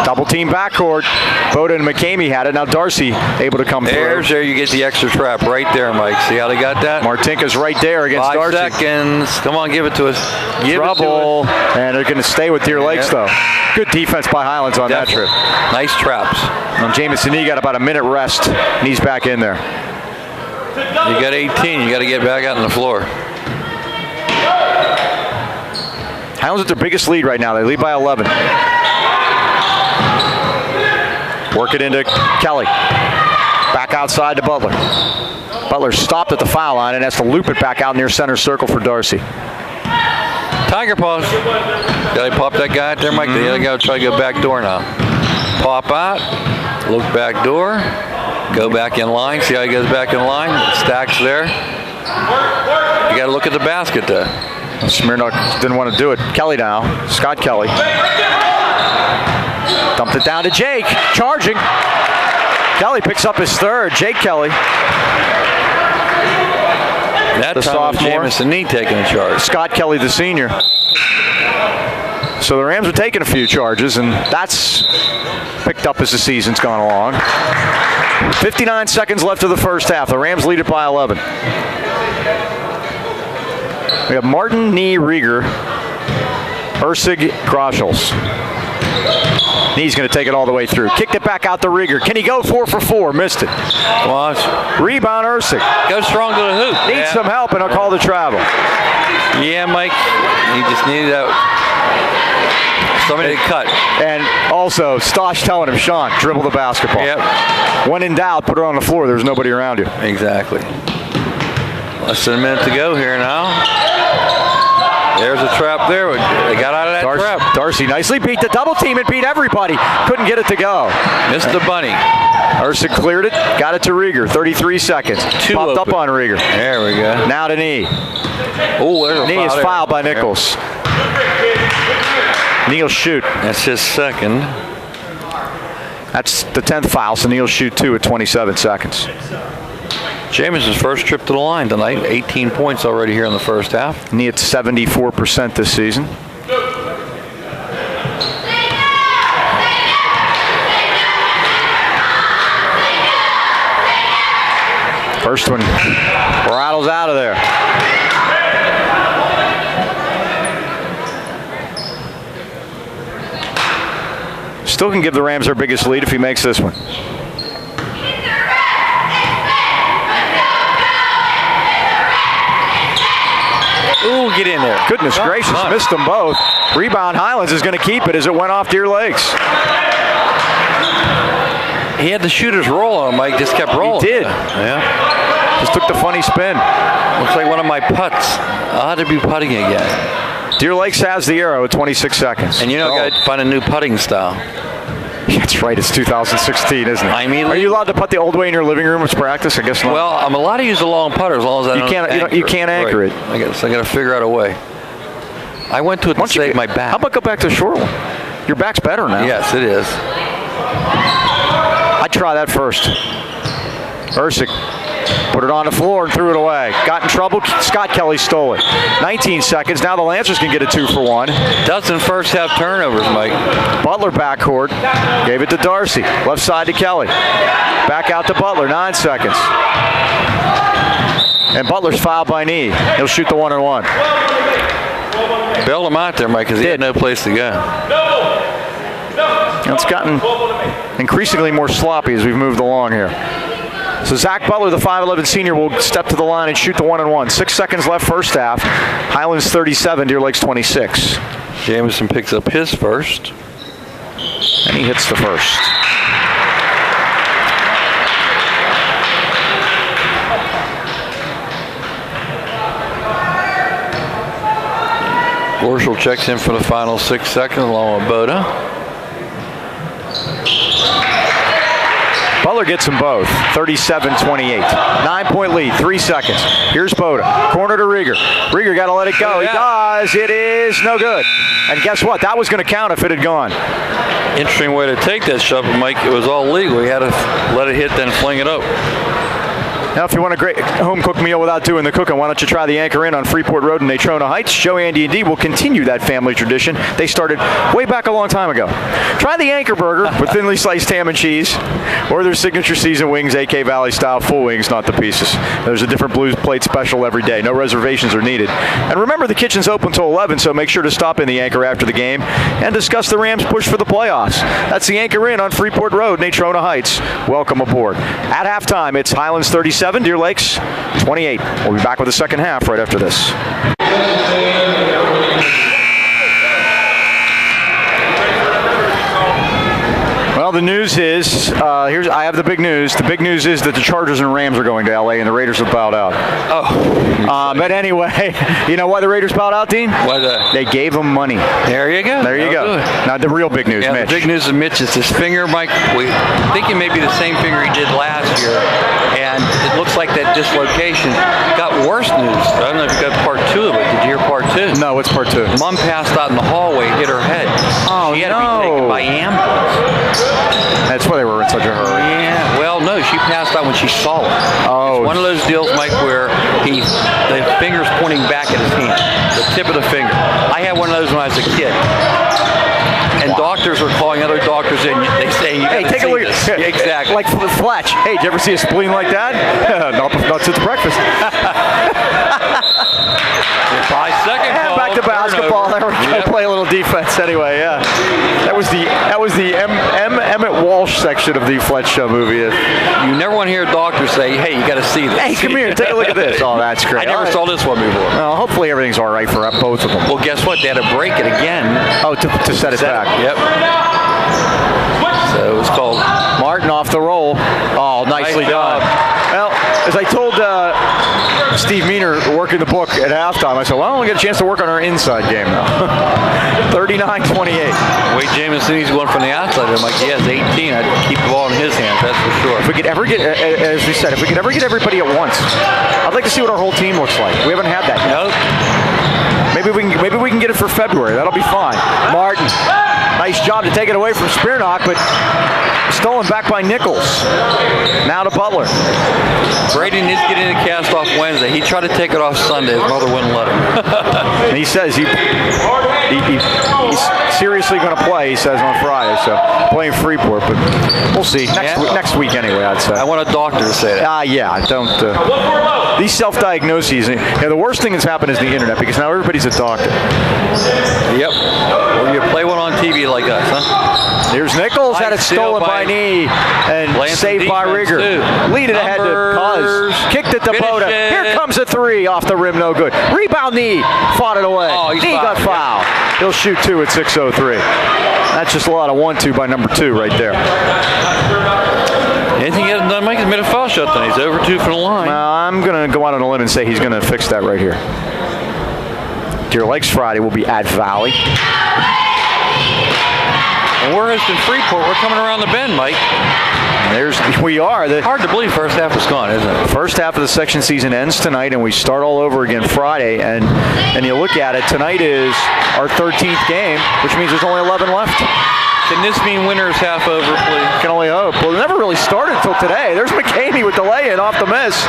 Double team backcourt. Boda and McCamey had it. Now Darcy able to come through. There you get the extra trap right there, Mike. See how they got that? Martinka's right there against 5 Darcy. seconds. Come on, give it to us. Give Trouble. it to us. And they're going to stay with Deer Lakes, though. Good defense by Highlands on that trip. Nice traps. And Jamison Nee got about a minute rest, and he's back in there. You got 18. You got to get back out on the floor. Highlands at their biggest lead right now. They lead by 11. Work it into Kelly. Back outside to Butler. Butler stopped at the foul line and has to loop it back out near center circle for Darcy. Tiger paws. Got to pop that guy out there, Mike. The other guy will try to go back door now. Pop out. Look back door. Go back in line. See how he goes back in line? Stacks there. You got to look at the basket there. Smirnoff didn't want to do it. Kelly now. Scott Kelly. Dumped it down to Jake. Charging. Kelly picks up his third. Jake Kelly. That the time sophomore. Jamison Nee taking a charge. Scott Kelly, the senior. So the Rams are taking a few charges, and that's picked up as the season's gone along. 59 seconds left of the first half. The Rams lead it by 11. We have Martin, Nee, Rieger, Ursig, Groschels. Nee's going to take it all the way through. Kicked it back out to Rieger. Can he go 4 for 4? Missed it. Watch. Rebound Ursig. Go strong to the hoop. Needs some help, and I'll call the travel. Yeah, Mike. He just needed somebody to cut. And also, Stosh telling him, Sean, dribble the basketball. Yep. When in doubt, put it on the floor. There's nobody around you. Exactly. Less than a minute to go here now. There's a trap there. They got out of that trap. Darcy nicely beat the double team and beat everybody. Couldn't get it to go. Missed the bunny. Ursig cleared it. Got it to Rieger. 33 seconds. Popped up on Rieger. There we go. Now to Nee. Oh, there's a Nee foul is there. fouled by Nichols. Nee'll shoot. That's his second. That's the 10th foul, so Nee'll shoot 2 at 27 seconds. Jamison's first trip to the line tonight. 18 points already here in the first half. Nee at 74% this season. First one rattles out of there. Still can give the Rams their biggest lead if he makes this one. Ooh, get in there. Goodness gracious, missed them both. Rebound Highlands is going to keep it as it went off Deer Lakes. He had the shooter's roll on him, Mike. Just kept rolling. He did. Yeah. Just took the funny spin. Looks like one of my putts. I'll have to be putting again. Deer Lakes has the arrow at 26 seconds. And you know, got to find a new putting style. Yeah, that's right. It's 2016, isn't it? I mean, are you allowed to putt the old way in your living room as practice? I guess not. Well, I'm allowed to use the long putter as long as I you can't anchor it. I got to figure out a way. I went to it to save my back. How about go back to the short one? Your back's better now. Yes, it is. I'd try that first. Ursig put it on the floor and threw it away. Got in trouble. Scott Kelly stole it. 19 seconds. Now the Lancers can get a 2 for 1. Doesn't first half turnovers, Mike. Butler backcourt. Gave it to Darcy. Left side to Kelly. Back out to Butler. 9 seconds. And Butler's fouled by Nee. He'll shoot the 1-and-1. Bailed him out there, Mike, because he had no place to go. It's gotten increasingly more sloppy as we've moved along here. So Zach Butler, the 5'11 senior, will step to the line and shoot the 1-and-1. 6 seconds left first half. Highlands 37, Deer Lakes 26. Jamison picks up his first. And he hits the first. Gorshall checks in for the final 6 seconds along with Boda. Butler gets them both, 37-28. 9-point lead, 3 seconds. Here's Boda, corner to Rieger. Rieger got to let it go. He does. It is no good. And guess what? That was going to count if it had gone. Interesting way to take that shot, Mike. It was all legal. He had to let it hit, then fling it up. Now, if you want a great home-cooked meal without doing the cooking, why don't you try the Anchor Inn on Freeport Road in Natrona Heights? Joe, Andy, and Dee will continue that family tradition. They started way back a long time ago. Try the Anchor Burger with thinly sliced ham and cheese, or their signature seasoned wings, AK Valley-style full wings, not the pieces. There's a different Blues Plate special every day. No reservations are needed. And remember, the kitchen's open until 11, so make sure to stop in the Anchor after the game and discuss the Rams' push for the playoffs. That's the Anchor Inn on Freeport Road, Natrona Heights. Welcome aboard. At halftime, it's Highlands 37, Deer Lakes 28. We'll be back with the second half right after this. Well, the news is, I have the big news. The big news is that the Chargers and Rams are going to LA and the Raiders have bowed out. Oh. But anyway, you know why the Raiders bowed out, Dean? Why that? They gave them money. There you go. There you go. Now, the real big news, yeah, Mitch. The big news is Mitch is his finger, Mike. We think it may be the same finger he did last year. And it looks like that dislocation got worse news. I don't know if you got part 2 of it. Did you hear part 2? No, what's part 2? Mom passed out in the hallway, hit her head. Oh, she had to be taken by ambulance. That's why they were in such a hurry. Yeah, well, no, she passed out when she saw it. Oh. It's one of those deals, Mike, where the finger's pointing back at his hand, the tip of the finger. I had one of those when I was a kid. And doctors are calling other doctors in. They say, you hey, take a look at this. Yeah, exactly. Like Fletch. Hey, did you ever see a spleen like that? Not since breakfast. 5-second ball. Back to basketball. There we go. Play a little defense anyway. Yeah, that was the Emmett Walsh section of the Fletch Show movie. You never want to hear a doctor say, "Hey, you got to see this." Hey, come here, take a look at this. Oh, that's great. I never saw this one before. Well, hopefully everything's all right for both of them. Well, guess what? They had to break it again. Oh, to set it back. Yep. So it was called Martin off the roll. Oh, nicely done. Well, as I told Steve Meaner working the book at halftime, I said, well, we'll get a chance to work on our inside game now. 39-28. Wade Jamison, he's going from the outside. I'm like, he has 18. I'd keep the ball in his hands, that's for sure. If we could ever get, as we said, if we could ever get everybody at once, I'd like to see what our whole team looks like. We haven't had that yet. Nope. Maybe we can get it for February. That'll be fine. Martin, nice job to take it away from Spearnock, but stolen back by Nichols. Now to Butler. Brady needs to get in the cast off Wednesday. He tried to take it off Sunday. His mother wouldn't let him. And he says he's seriously going to play, he says, on Friday. So playing Freeport, but we'll see. Next week anyway, I'd say. I want a doctor to say that. Yeah, don't. These self-diagnoses, the worst thing that's happened is the internet, because now everybody's a doctor. Yep. Or you play one on TV like us, huh? Here's Nichols, had it stolen by knee and saved by Rieger. Lead it ahead to Cuz. Kicked it to Boda. Here comes a 3 off the rim, no good. Rebound knee, fought it away. Oh, knee got fouled. He'll shoot 2 at 6:03. That's just a lot of 1-2 by number 2 right there. Anything he hasn't done, Mike, has made a foul shot then. He's over 2 from the line. I'm going to go out on a limb and say he's going to fix that right here. Deer Lakes Friday will be at Valley. And we're in Freeport. We're coming around the bend, Mike. We are. Hard to believe first half is gone, isn't it? First half of the section season ends tonight, and we start all over again Friday. And you look at it, tonight is our 13th game, which means there's only 11 left. Can this mean winner is half over, please? Can only hope. Well, it never really started until today. There's McCamey with the lay-in off the miss.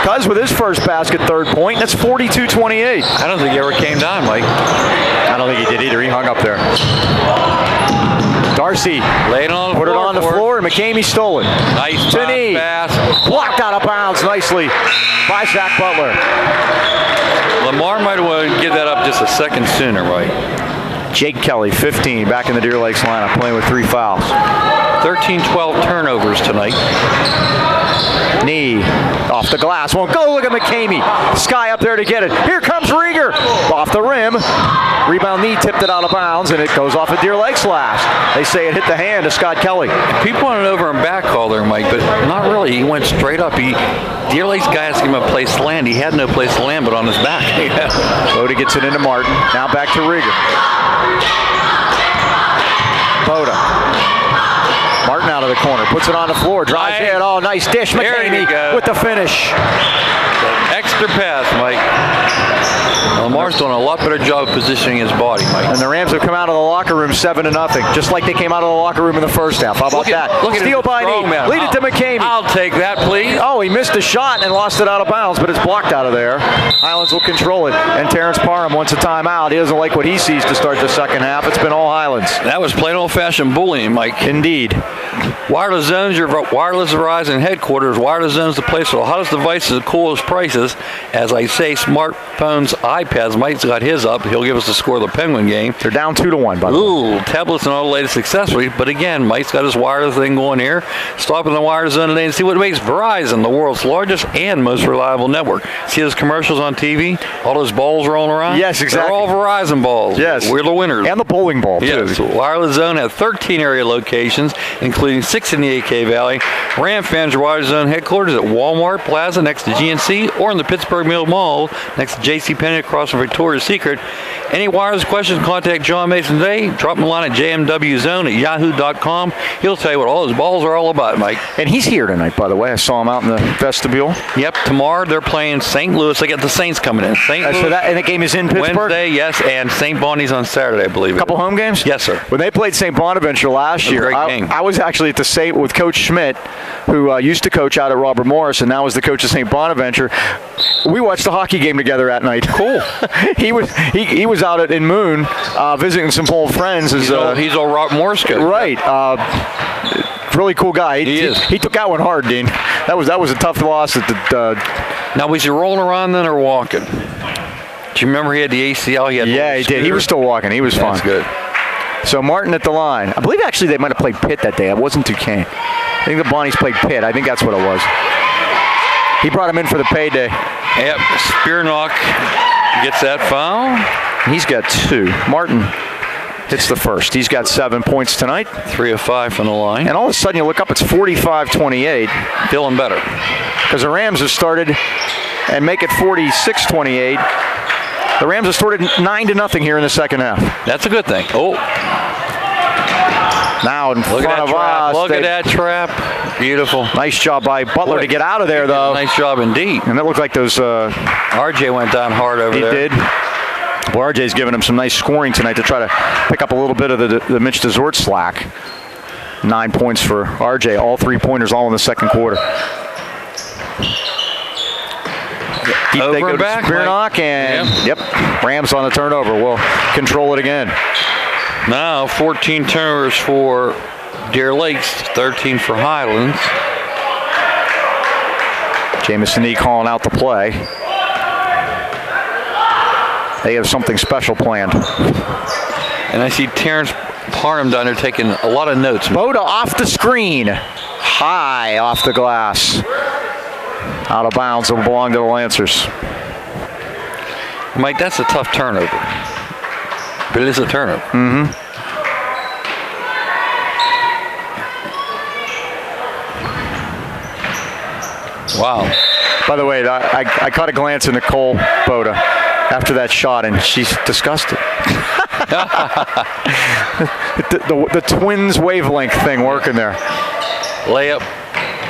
Cuz with his first basket, 3rd point. That's 42-28. I don't think he ever came down, Mike. I don't think he did either. He hung up there. Darcy laid on the put floor, it on the floor, and McCamey stole it. Nice pass. Blocked out of bounds nicely by Zach Butler. Lamar might want to give that up just a second sooner, right? Jake Kelly, 15, back in the Deer Lakes lineup, playing with 3 fouls. 13-12 turnovers tonight. Knee off the glass. Won't go. Look at McCamey. Sky up there to get it. Here comes Rieger. Off the rim. Rebound knee tipped it out of bounds, and it goes off at Deer Lakes last. They say it hit the hand of Scott Kelly. People wanted over and back call there, Mike, but not really. He went straight up. Deer Lakes guy asked him a place to land. He had no place to land but on his back. Boda gets it into Martin. Now back to Rieger. Boda. Martin out of the corner, puts it on the floor, drives in. Oh, nice dish. McCamey with the finish. Extra pass, Mike. Lamar's doing a lot better job of positioning his body, Mike. And the Rams have come out of the locker room 7-0, just like they came out of the locker room in the first half. How about that? Look at Steal by knee. Lead it to McCamey. I'll take that, please. Oh, he missed a shot and lost it out of bounds, but it's blocked out of there. Highlands will control it, and Terrence Parham wants a timeout. He doesn't like what he sees to start the second half. It's been all Highlands. That was plain old-fashioned bullying, Mike. Indeed. Wireless Zones, your wireless Verizon headquarters. Wireless Zones, the place for the hottest devices, the coolest prices. As I say, smartphones, iPads. Mike's got his up. He'll give us the score of the Penguin game. They're down 2-1, by the way. Ooh, tablets and all the latest accessories. But again, Mike's got his wireless thing going here. Stop in the Wireless Zone today and see what makes Verizon the world's largest and most reliable network. See those commercials on TV? All those balls rolling around? Yes, exactly. They're all Verizon balls. Yes. We're the winners. And the bowling ball, too. Yes. Wireless Zone has 13 area locations, including 6 in the AK Valley. Ram fans, your Wireless Zone headquarters at Walmart Plaza next to GNC, or in the Pittsburgh Mill Mall next to JCPenney across from Victoria's Secret. Any wireless questions, contact John Mason today. Drop him a line at jmwzone@yahoo.com. He'll tell you what all his balls are all about, Mike. And he's here tonight, by the way. I saw him out in the vestibule. Yep, tomorrow they're playing St. Louis. They got the Saints coming in. St. Louis. So and the game is in Pittsburgh? Wednesday, yes, and St. Bonnie's on Saturday, I believe. A couple home games? Yes, sir. When they played St. Bonaventure last year, I was actually at the St. with Coach Schmidt, who used to coach out at Robert Morris and now is the coach of St. Bonaventure. We watched the hockey game together that night. Cool. he was out in Moon visiting some old friends. He's all Robert Morris coach. Right. Really cool guy. He is. He took that one hard, Dean. That was a tough loss. Now, was he rolling around then or walking? Do you remember he had the ACL? He did. He was still walking. He was fine. That's good. So Martin at the line. I believe actually they might have played Pitt that day. It wasn't Duquesne. I think the Bonnies played Pitt. I think that's what it was. He brought him in for the payday. Yep, Spearnock gets that foul. He's got 2. Martin hits the first. He's got 7 points tonight. 3 of 5 from the line. And all of a sudden you look up, it's 45-28. Feeling better. Because the Rams have started and make it 46-28. The Rams have started 9-0 here in the second half. That's a good thing. Oh. Now in front of us. Look at that trap. Beautiful. Nice job by Butler to get out of there, though. Nice job indeed. And it looked like those... RJ went down hard over there. He did. Well, RJ's giving him some nice scoring tonight to try to pick up a little bit of the Mitch Desort slack. 9 points for RJ. All 3-pointers all in the second quarter. Deep Over they go and back. to Spearnock, and yep, Rams on the turnover. Will control it again. Now 14 turnovers for Deer Lakes, 13 for Highlands. Jamison Nee calling out the play. They have something special planned. And I see Terrence Parham down there taking a lot of notes. Boda off the screen. High off the glass. Out of bounds. It will belong to the Lancers. Mike, that's a tough turnover. But it is a turnover. Mm-hmm. Wow. By the way, I caught a glance at Nicole Boda after that shot, and she's disgusted. the Twins wavelength thing working there. Layup.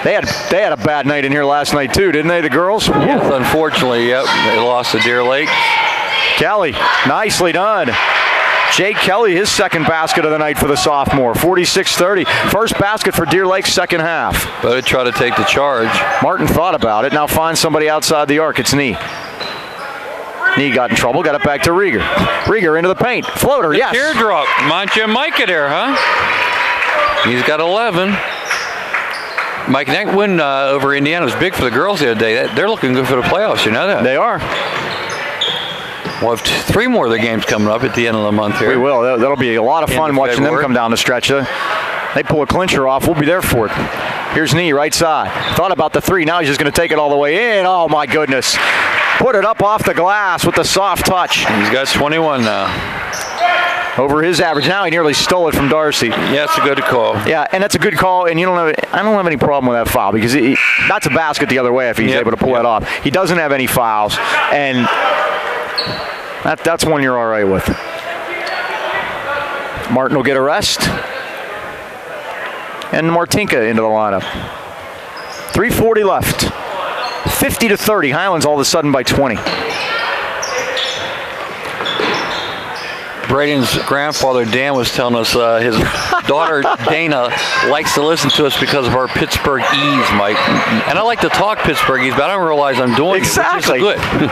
They had a bad night in here last night too, didn't they, the girls? Yes, unfortunately, yep. They lost to Deer Lake. Kelly, nicely done. Jake Kelly, his second basket of the night for the sophomore. 46-30. First basket for Deer Lake, second half. But try to take the charge. Martin thought about it. Now finds somebody outside the arc. It's Nee. Nee got in trouble. Got it back to Rieger. Rieger into the paint. Floater, yes. Teardrop. Mancha Micah there, huh? He's got 11. Mike, that win over Indiana was big for the girls the other day. They're looking good for the playoffs, you know that? They are. We'll have 3 more of the games coming up at the end of the month here. We will. That'll be a lot of fun watching them February. come down the stretch. They pull a clincher off. We'll be there for it. Here's Knee, right side. Thought about the 3. Now he's just going to take it all the way in. Oh, my goodness. Put it up off the glass with the soft touch. He's got 21 now. Over his average. Now he nearly stole it from Darcy. Yeah, it's a good call. Yeah, and that's a good call. And I don't have any problem with that foul because that's a basket the other way if he's able to pull that off. He doesn't have any fouls, and that's one you're all right with. Martin will get a rest. And Martinka into the lineup. 3:40 left. 50-30. Highlands all of a sudden by 20. Braden's grandfather, Dan, was telling us his daughter, Dana, likes to listen to us because of our Pittsburghese, Mike. And I like to talk Pittsburghese, but I don't realize I'm doing Exactly. it, which is good.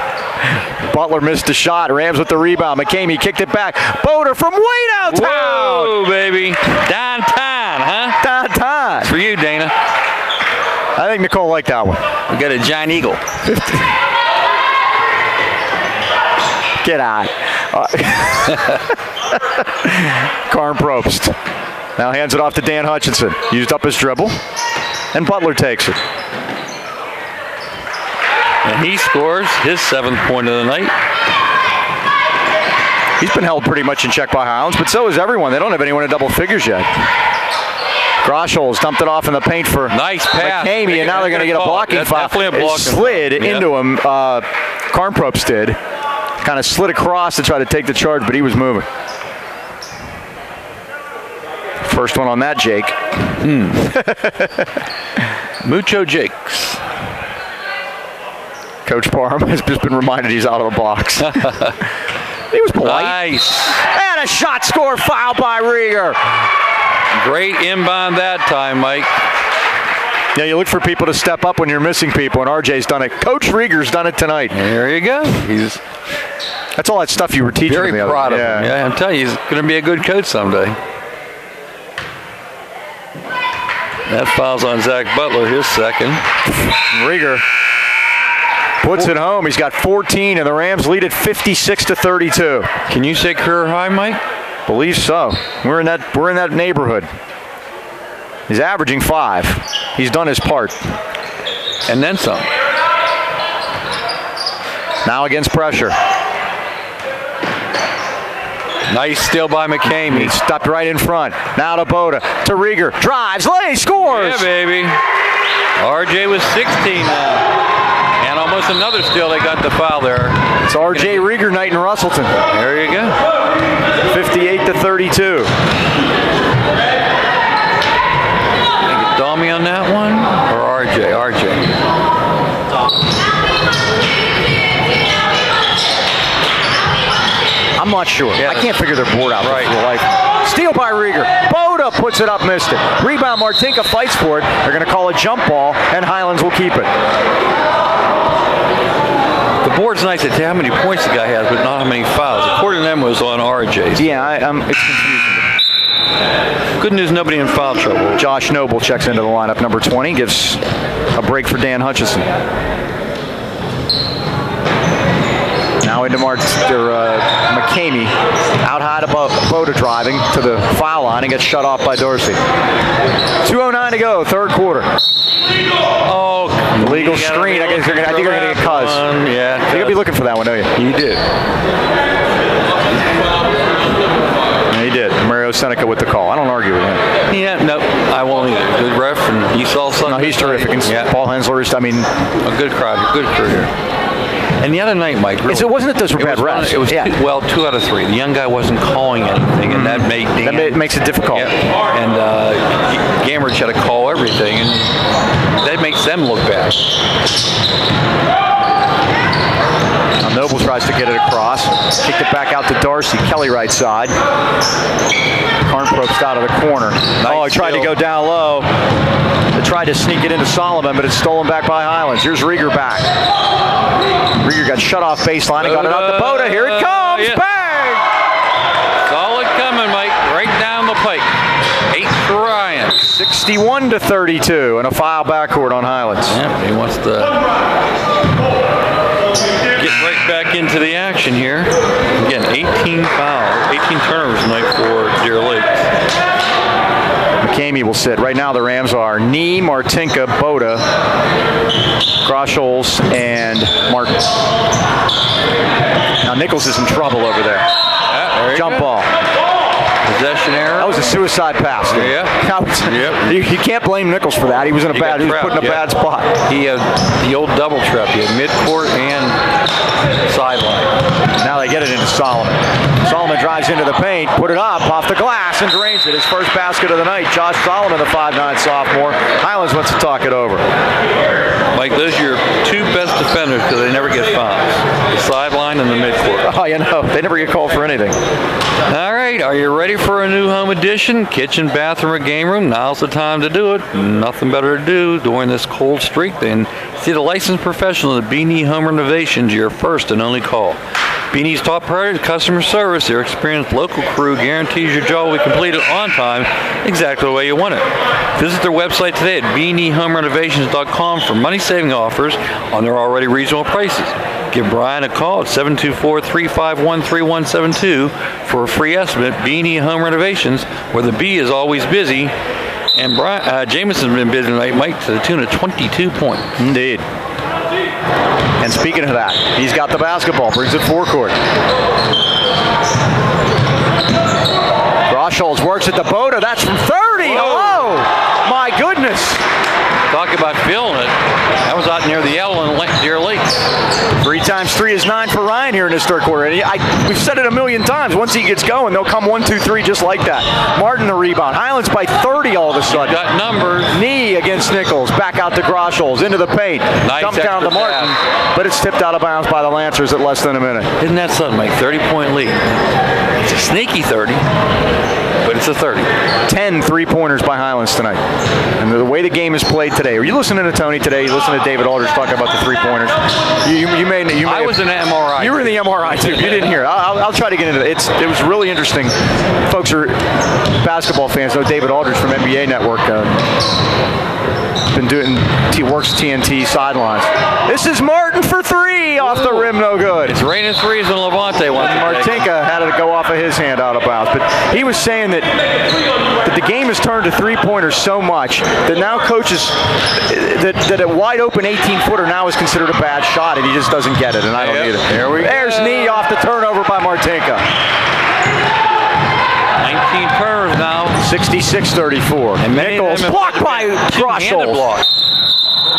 Butler missed a shot. Rams with the rebound. McCamey kicked it back. Boder from way downtown. Whoa, baby. Downtown, huh? Downtown. For you, Dana. I think Nicole liked that one. We got a giant eagle. Get out. Karn Probst. Now hands it off to Dan Hutchinson. Used up his dribble. And Butler takes it. And he scores his 7th point of the night. He's been held pretty much in check by Highlands, but so is everyone. They don't have anyone in double figures yet. Grosholz dumped it off in the paint for nice pass. McCamey, and now they're going to get a blocking foul. Definitely a blocking it slid foul. into him. Karn Probst did. Kind of slid across to try to take the charge, but he was moving. First one on that, Jake. Mucho Jakes. Coach Parham has just been reminded he's out of the box. He was polite. Nice. And a shot score foul by Rieger. Great inbound that time, Mike. Yeah, you look for people to step up when you're missing people, and RJ's done it. Coach Rieger's done it tonight. There you go. He's That's all that stuff you were teaching very him the other proud of day. him. Yeah, I'm telling you, he's going to be a good coach someday. That foul's on Zach Butler, his 2nd. Rieger puts it home. He's got 14, and the Rams lead it 56-32. Can you say career high, Mike? Believe so. We're in that neighborhood. He's averaging 5. He's done his part. And then some. Now against pressure. Nice steal by McCamey. He stepped right in front. Now to Boda. To Rieger. Drives. Lays. Scores. Yeah, baby. RJ was 16 now. And almost another steal. They got the foul there. It's RJ Rieger night in Russellton. There you go. 58-32. Domi on that one? Or RJ? RJ. I'm not sure. Yeah. I can't figure their board out Right. for the life. Steal by Rieger. Boda puts it up, missed it. Rebound, Martinka fights for it. They're going to call a jump ball, and Highlands will keep it. The board's nice to tell how many points the guy has, but not how many fouls. According to them, it was on RJ. Yeah, it's confusing. Good news, nobody in foul trouble. Josh Noble checks into the lineup, number 20, gives a break for Dan Hutchinson. Now into McCamey, out high to Boda driving to the foul line and gets shut off by Dorsey. 2:09 to go, 3rd quarter. Oh, Illegal screen. I think they're going to get Cuz. Yeah, You're going to be looking for that one, don't you? You did. Yeah, he did. Mario Seneca with the call. I don't argue with him. Yeah, no, I won't either. Good ref, and you saw something. No, he's terrific. And Yeah, Paul Hensler is, a good crowd, good career. And the other night, Mike, really, it wasn't that those were bad refs. It was Yeah. 2 out of 3. The young guy wasn't calling anything, and that made Dan. That makes it difficult. Yeah. And Gamrich had to call everything, and that makes them look bad. Now Noble tries to get it across. Kicked it back out to Darcy. Kelly right side. Karn Probst out of the corner. He tried to go down low. They tried to sneak it into Solomon, but it's stolen back by Highlands. Here's Rieger back. Rieger got shut off baseline and got it out to Boda. Here it comes. Yeah. Bang! Solid coming, Mike. Right down the pike. 8 for Ryan. 61-32 and a foul backcourt on Highlands. Yeah, he wants to get right back into the action here. Again, 18 fouls, 18 turnovers tonight for Deer Lakes. McCamey will sit. Right now the Rams are Nee, Martinka, Boda, Groschols, and Martin. Now Nichols is in trouble over there. Yeah, there Jump ball. Possession error. That was a suicide pass. Yeah. You can't blame Nichols for that. He was in he was put in a bad spot. He had the old double trap. He had midcourt and sideline. Now they get it into Solomon. Solomon drives into the paint, put it up off the glass, and drains it. His first basket of the night. Josh Solomon, the 5'9" sophomore. Highlands wants to talk it over. Mike, those are your two best defenders because they never get fouls. The sideline and the midcourt. Oh, you know, they never get called for anything. All right, are you ready for a new home addition? Kitchen, bathroom, or game room? Now's the time to do it. Nothing better to do during this cold streak than see the licensed professional at B&E Home Renovations, your first and only call. B&E's top priority is customer service. Their experienced local crew guarantees your job will be completed on time, exactly the way you want it. Visit their website today at BeanieHomeRenovations.com for money-saving offers on their already reasonable prices. Give Brian a call at 724-351-3172 for a free estimate. B&E Home Renovations, where the B is always busy. And Jameson's been busy tonight, Mike, to the tune of 22 points. Indeed. And speaking of that, he's got the basketball, brings it forecourt. Groschols works at the Boda. That's from 30. Whoa. Hello. My goodness. Talk about feeling it. That was out near the L in Deer Lakes. 3 times 3 is 9 for Ryan here in this third quarter. We've said it a million times. Once he gets going, they'll come 1, 2, 3 just like that. Martin the rebound. Highlands by 30 all of a sudden. Got numbers. Knee against Nichols. Back out to Groschols. Into the paint. Nice Dump down to Martin. But it's tipped out of bounds by the Lancers at less than a minute. Isn't that something, Mike? 30-point lead. It's a sneaky 30, but it's a 30. 10 3-pointers by Highlands tonight. And the way the game is played today. Are you listening to Tony today? You listen to David Aldridge talking about the 3-pointers. I was in MRI. You were in the MRI too. You didn't hear it. I'll try to get into it. It was really interesting. Folks are basketball fans know David Aldridge from NBA Network. Been doing works TNT sidelines. This is Martin for 3 off the rim, no good. It's raining threes and Levante wants to Martinka had it go off of his hand out of bounds, but he was saying that the game has turned to 3-pointers so much that now coaches that a wide open 18-footer now is considered a bad shot, and he just doesn't get it, and I don't either. There's Knee off the turnover by Martinka. 19 turnovers now. 66-34. And Nichols blocked by Groschols.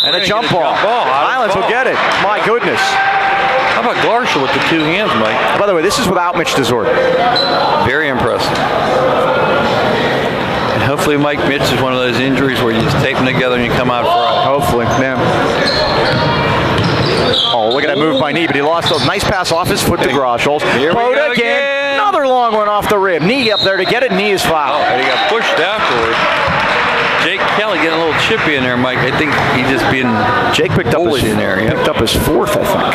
And a jump ball. Highlands will get it. My goodness. How about Garshall with the 2 hands, Mike? By the way, this is without Mitch Desort. Very impressive. And hopefully Mike Mitch is one of those injuries where you just tape them together and you come out Friday. Hopefully, yeah. Oh, look at that move by Knee, but he lost a nice pass off his foot to Groschols. Here we go again. Another long one off the rim. Knee up there to get it. Knee is fouled. And he got pushed afterward. Jake Kelly getting a little chippy in there, Mike. I think he just being Jake picked up his, in there. Yeah. Picked up his 4th, I think.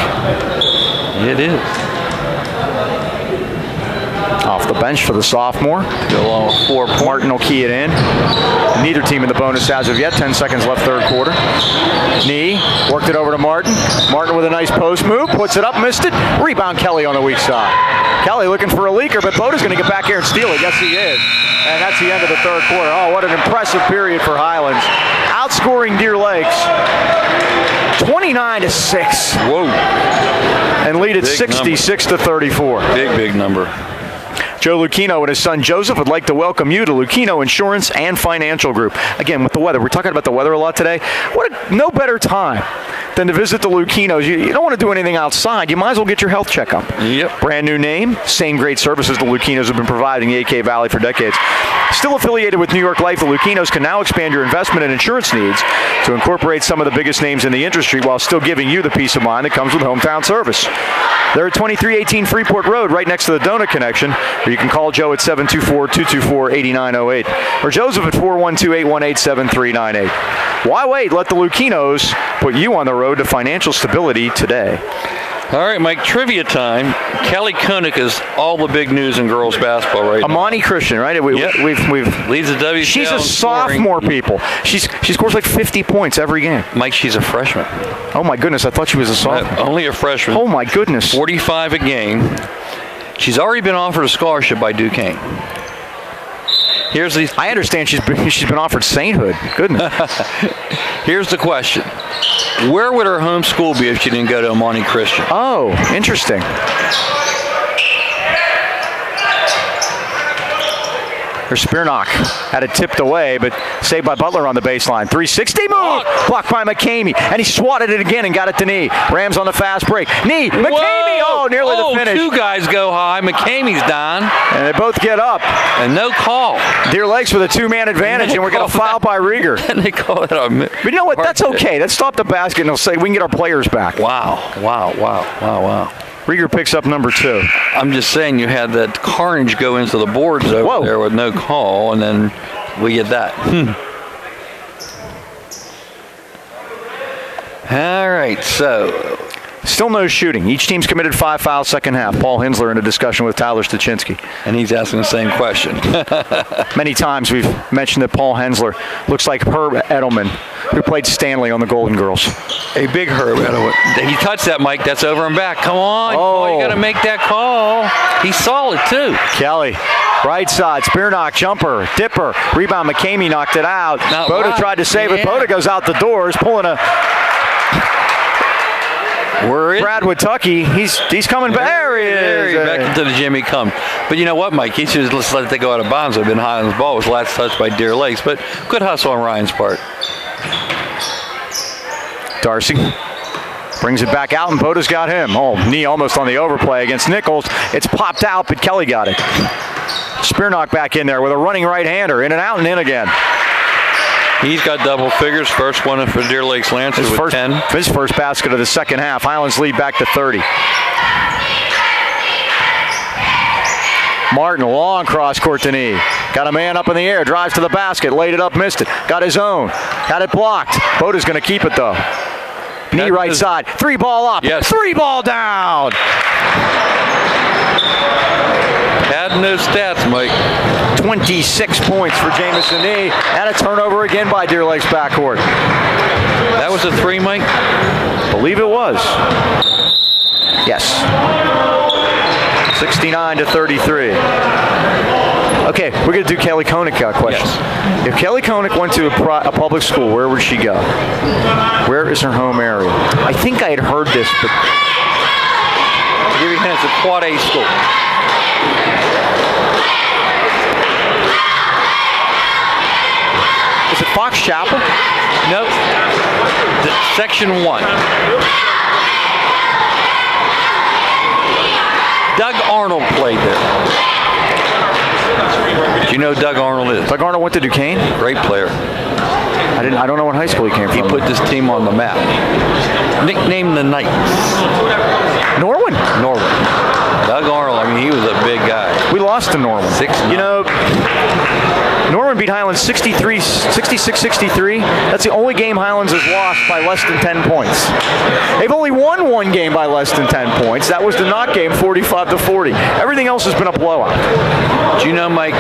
It is. Off the bench for the sophomore. Go along with 4 points. Martin will key it in. Neither team in the bonus as of yet. 10 seconds left third quarter. Knee worked it over to Martin. Martin with a nice post move. Puts it up, missed it. Rebound Kelly on the weak side. Kelly looking for a leaker, but Boda's going to get back here and steal it. Yes, he is. And that's the end of the third quarter. Oh, what an impressive period for Highlands. Outscoring Deer Lakes 29-6. Whoa. And lead at 66-34. Big number. Joe Lucchino and his son Joseph would like to welcome you to Lucchino Insurance and Financial Group. Again, with the weather, we're talking about the weather a lot today. No better time than to visit the Lucchinos. You don't want to do anything outside. You might as well get your health checkup. Yep. Brand new name, same great services the Lucchinos have been providing the AK Valley for decades. Still affiliated with New York Life, the Lucchinos can now expand your investment and insurance needs to incorporate some of the biggest names in the industry while still giving you the peace of mind that comes with hometown service. They're at 2318 Freeport Road, right next to the Donut Connection, or you can call Joe at 724-224-8908 or Joseph at 412-818-7398. Why wait? Let the Lucchinos put you on the road to financial stability today. All right, Mike, trivia time. Kelly Koenig is all the big news in girls basketball right now. Amani Christian, right? We've leads the WCL. She's a sophomore, people. She scores like 50 points every game. Mike, she's a freshman. Oh, my goodness. I thought she was a sophomore. Only a freshman. Oh, my goodness. 45 a game. She's already been offered a scholarship by Duquesne. Here's the. I understand she's been offered sainthood. Goodness. Here's the question: where would her home school be if she didn't go to Amani Christian? Oh, interesting. Her spear knock had it tipped away, but saved by Butler on the baseline. 360 move, blocked by McCamey, and he swatted it again and got it to Knee. Rams on the fast break. Knee, McCamey, nearly the finish. Two guys go high. McCamey's down. And they both get up. And no call. Deer Lakes with a two-man advantage, and we're going to foul by Rieger. And they call it a. But you know what? That's okay. Let's stop the basket, and they'll say we can get our players back. Wow. Rieger picks up number 2. I'm just saying you had that carnage go into the boards over there with no call, and then we get that. All right, so. Still no shooting. Each team's committed 5 fouls second half. Paul Hensler in a discussion with Tyler Stachinsky. And he's asking the same question. Many times we've mentioned that Paul Hensler looks like Herb Edelman, who played Stanley on the Golden Girls. A big Herb Edelman. He touched that, Mike. That's over and back. Come on. Oh, you got to make that call. He's solid, too. Kelly. Right side, spear knock, jumper, dipper, rebound. McCamey knocked it out. Boda tried to save it. Boda goes out the door. He's pulling a... Brad Watucky, he's coming back. There he is. Back into the gym he comes. But you know what, Mike? He should have just let it go out of bounds. It would have been Highlands' ball. It was last touched by Deer Lakes. But good hustle on Ryan's part. Darcy brings it back out, and Boda's got him. Oh, Knee almost on the overplay against Nichols. It's popped out, but Kelly got it. Spear knock back in there with a running right-hander. In and out and in again. He's got double figures. First one for Deer Lakes Lancers with 10. His first basket of the second half. Highlands lead back to 30. Martin, long cross court to Knee. Got a man up in the air, drives to the basket, laid it up, missed it. Got his own, had it blocked. Boda's going to keep it though. Knee right side, 3 ball up, yes. 3 ball down. Had no stats, Mike. 26 points for Jamison Knee, and a turnover again by Deer Lakes backcourt. That was a 3, Mike? Believe it was. Yes. 69-33. Okay, we're going to do Kelly Koenig questions. Yes. If Kelly Koenig went to a public school, where would she go? Where is her home area? I think I had heard this, but... I'll give you a hint, it's a Quad A school. Is it Fox Chapel? No. Section 1. Doug Arnold played there. Do you know who Doug Arnold is? Doug Arnold went to Duquesne? Great player. I don't know what high school he came from. He put this team on the map. Nicknamed the Knights. Norwin? Doug Arnold, I mean, he was a big guy. We lost to Norwin. 6-9. You know, Norwin beat Highlands 66-63. That's the only game Highlands has lost by less than 10 points. They've only won one game by less than 10 points. That was the knock game, 45-40. Everything else has been a blowout. Do you know, Mike,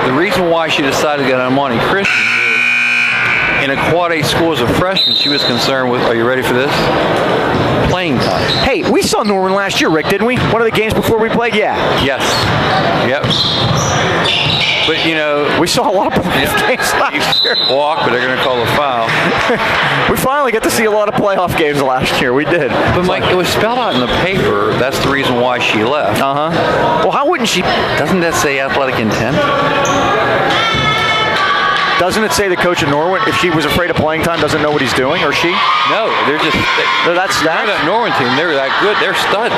the reason why she decided to get on Amani Christian in a Quad A school as a freshman, she was concerned with, are you ready for this? Playing time. Hey, we saw Norwin last year, Rick, didn't we? One of the games before we played? Yeah. Yes. Yep. But, you know... We saw a lot of playoff games last year. Walk, but they're going to call a foul. We finally got to see a lot of playoff games last year. We did. But, Mike, it was spelled out in the paper. That's the reason why she left. Uh-huh. Well, how wouldn't she... Doesn't that say athletic intent? Doesn't it say the coach at Norwin, if she was afraid of playing time, doesn't know what he's doing, or she? No, they're just... That's that Norwin team, they're that good. They're studs.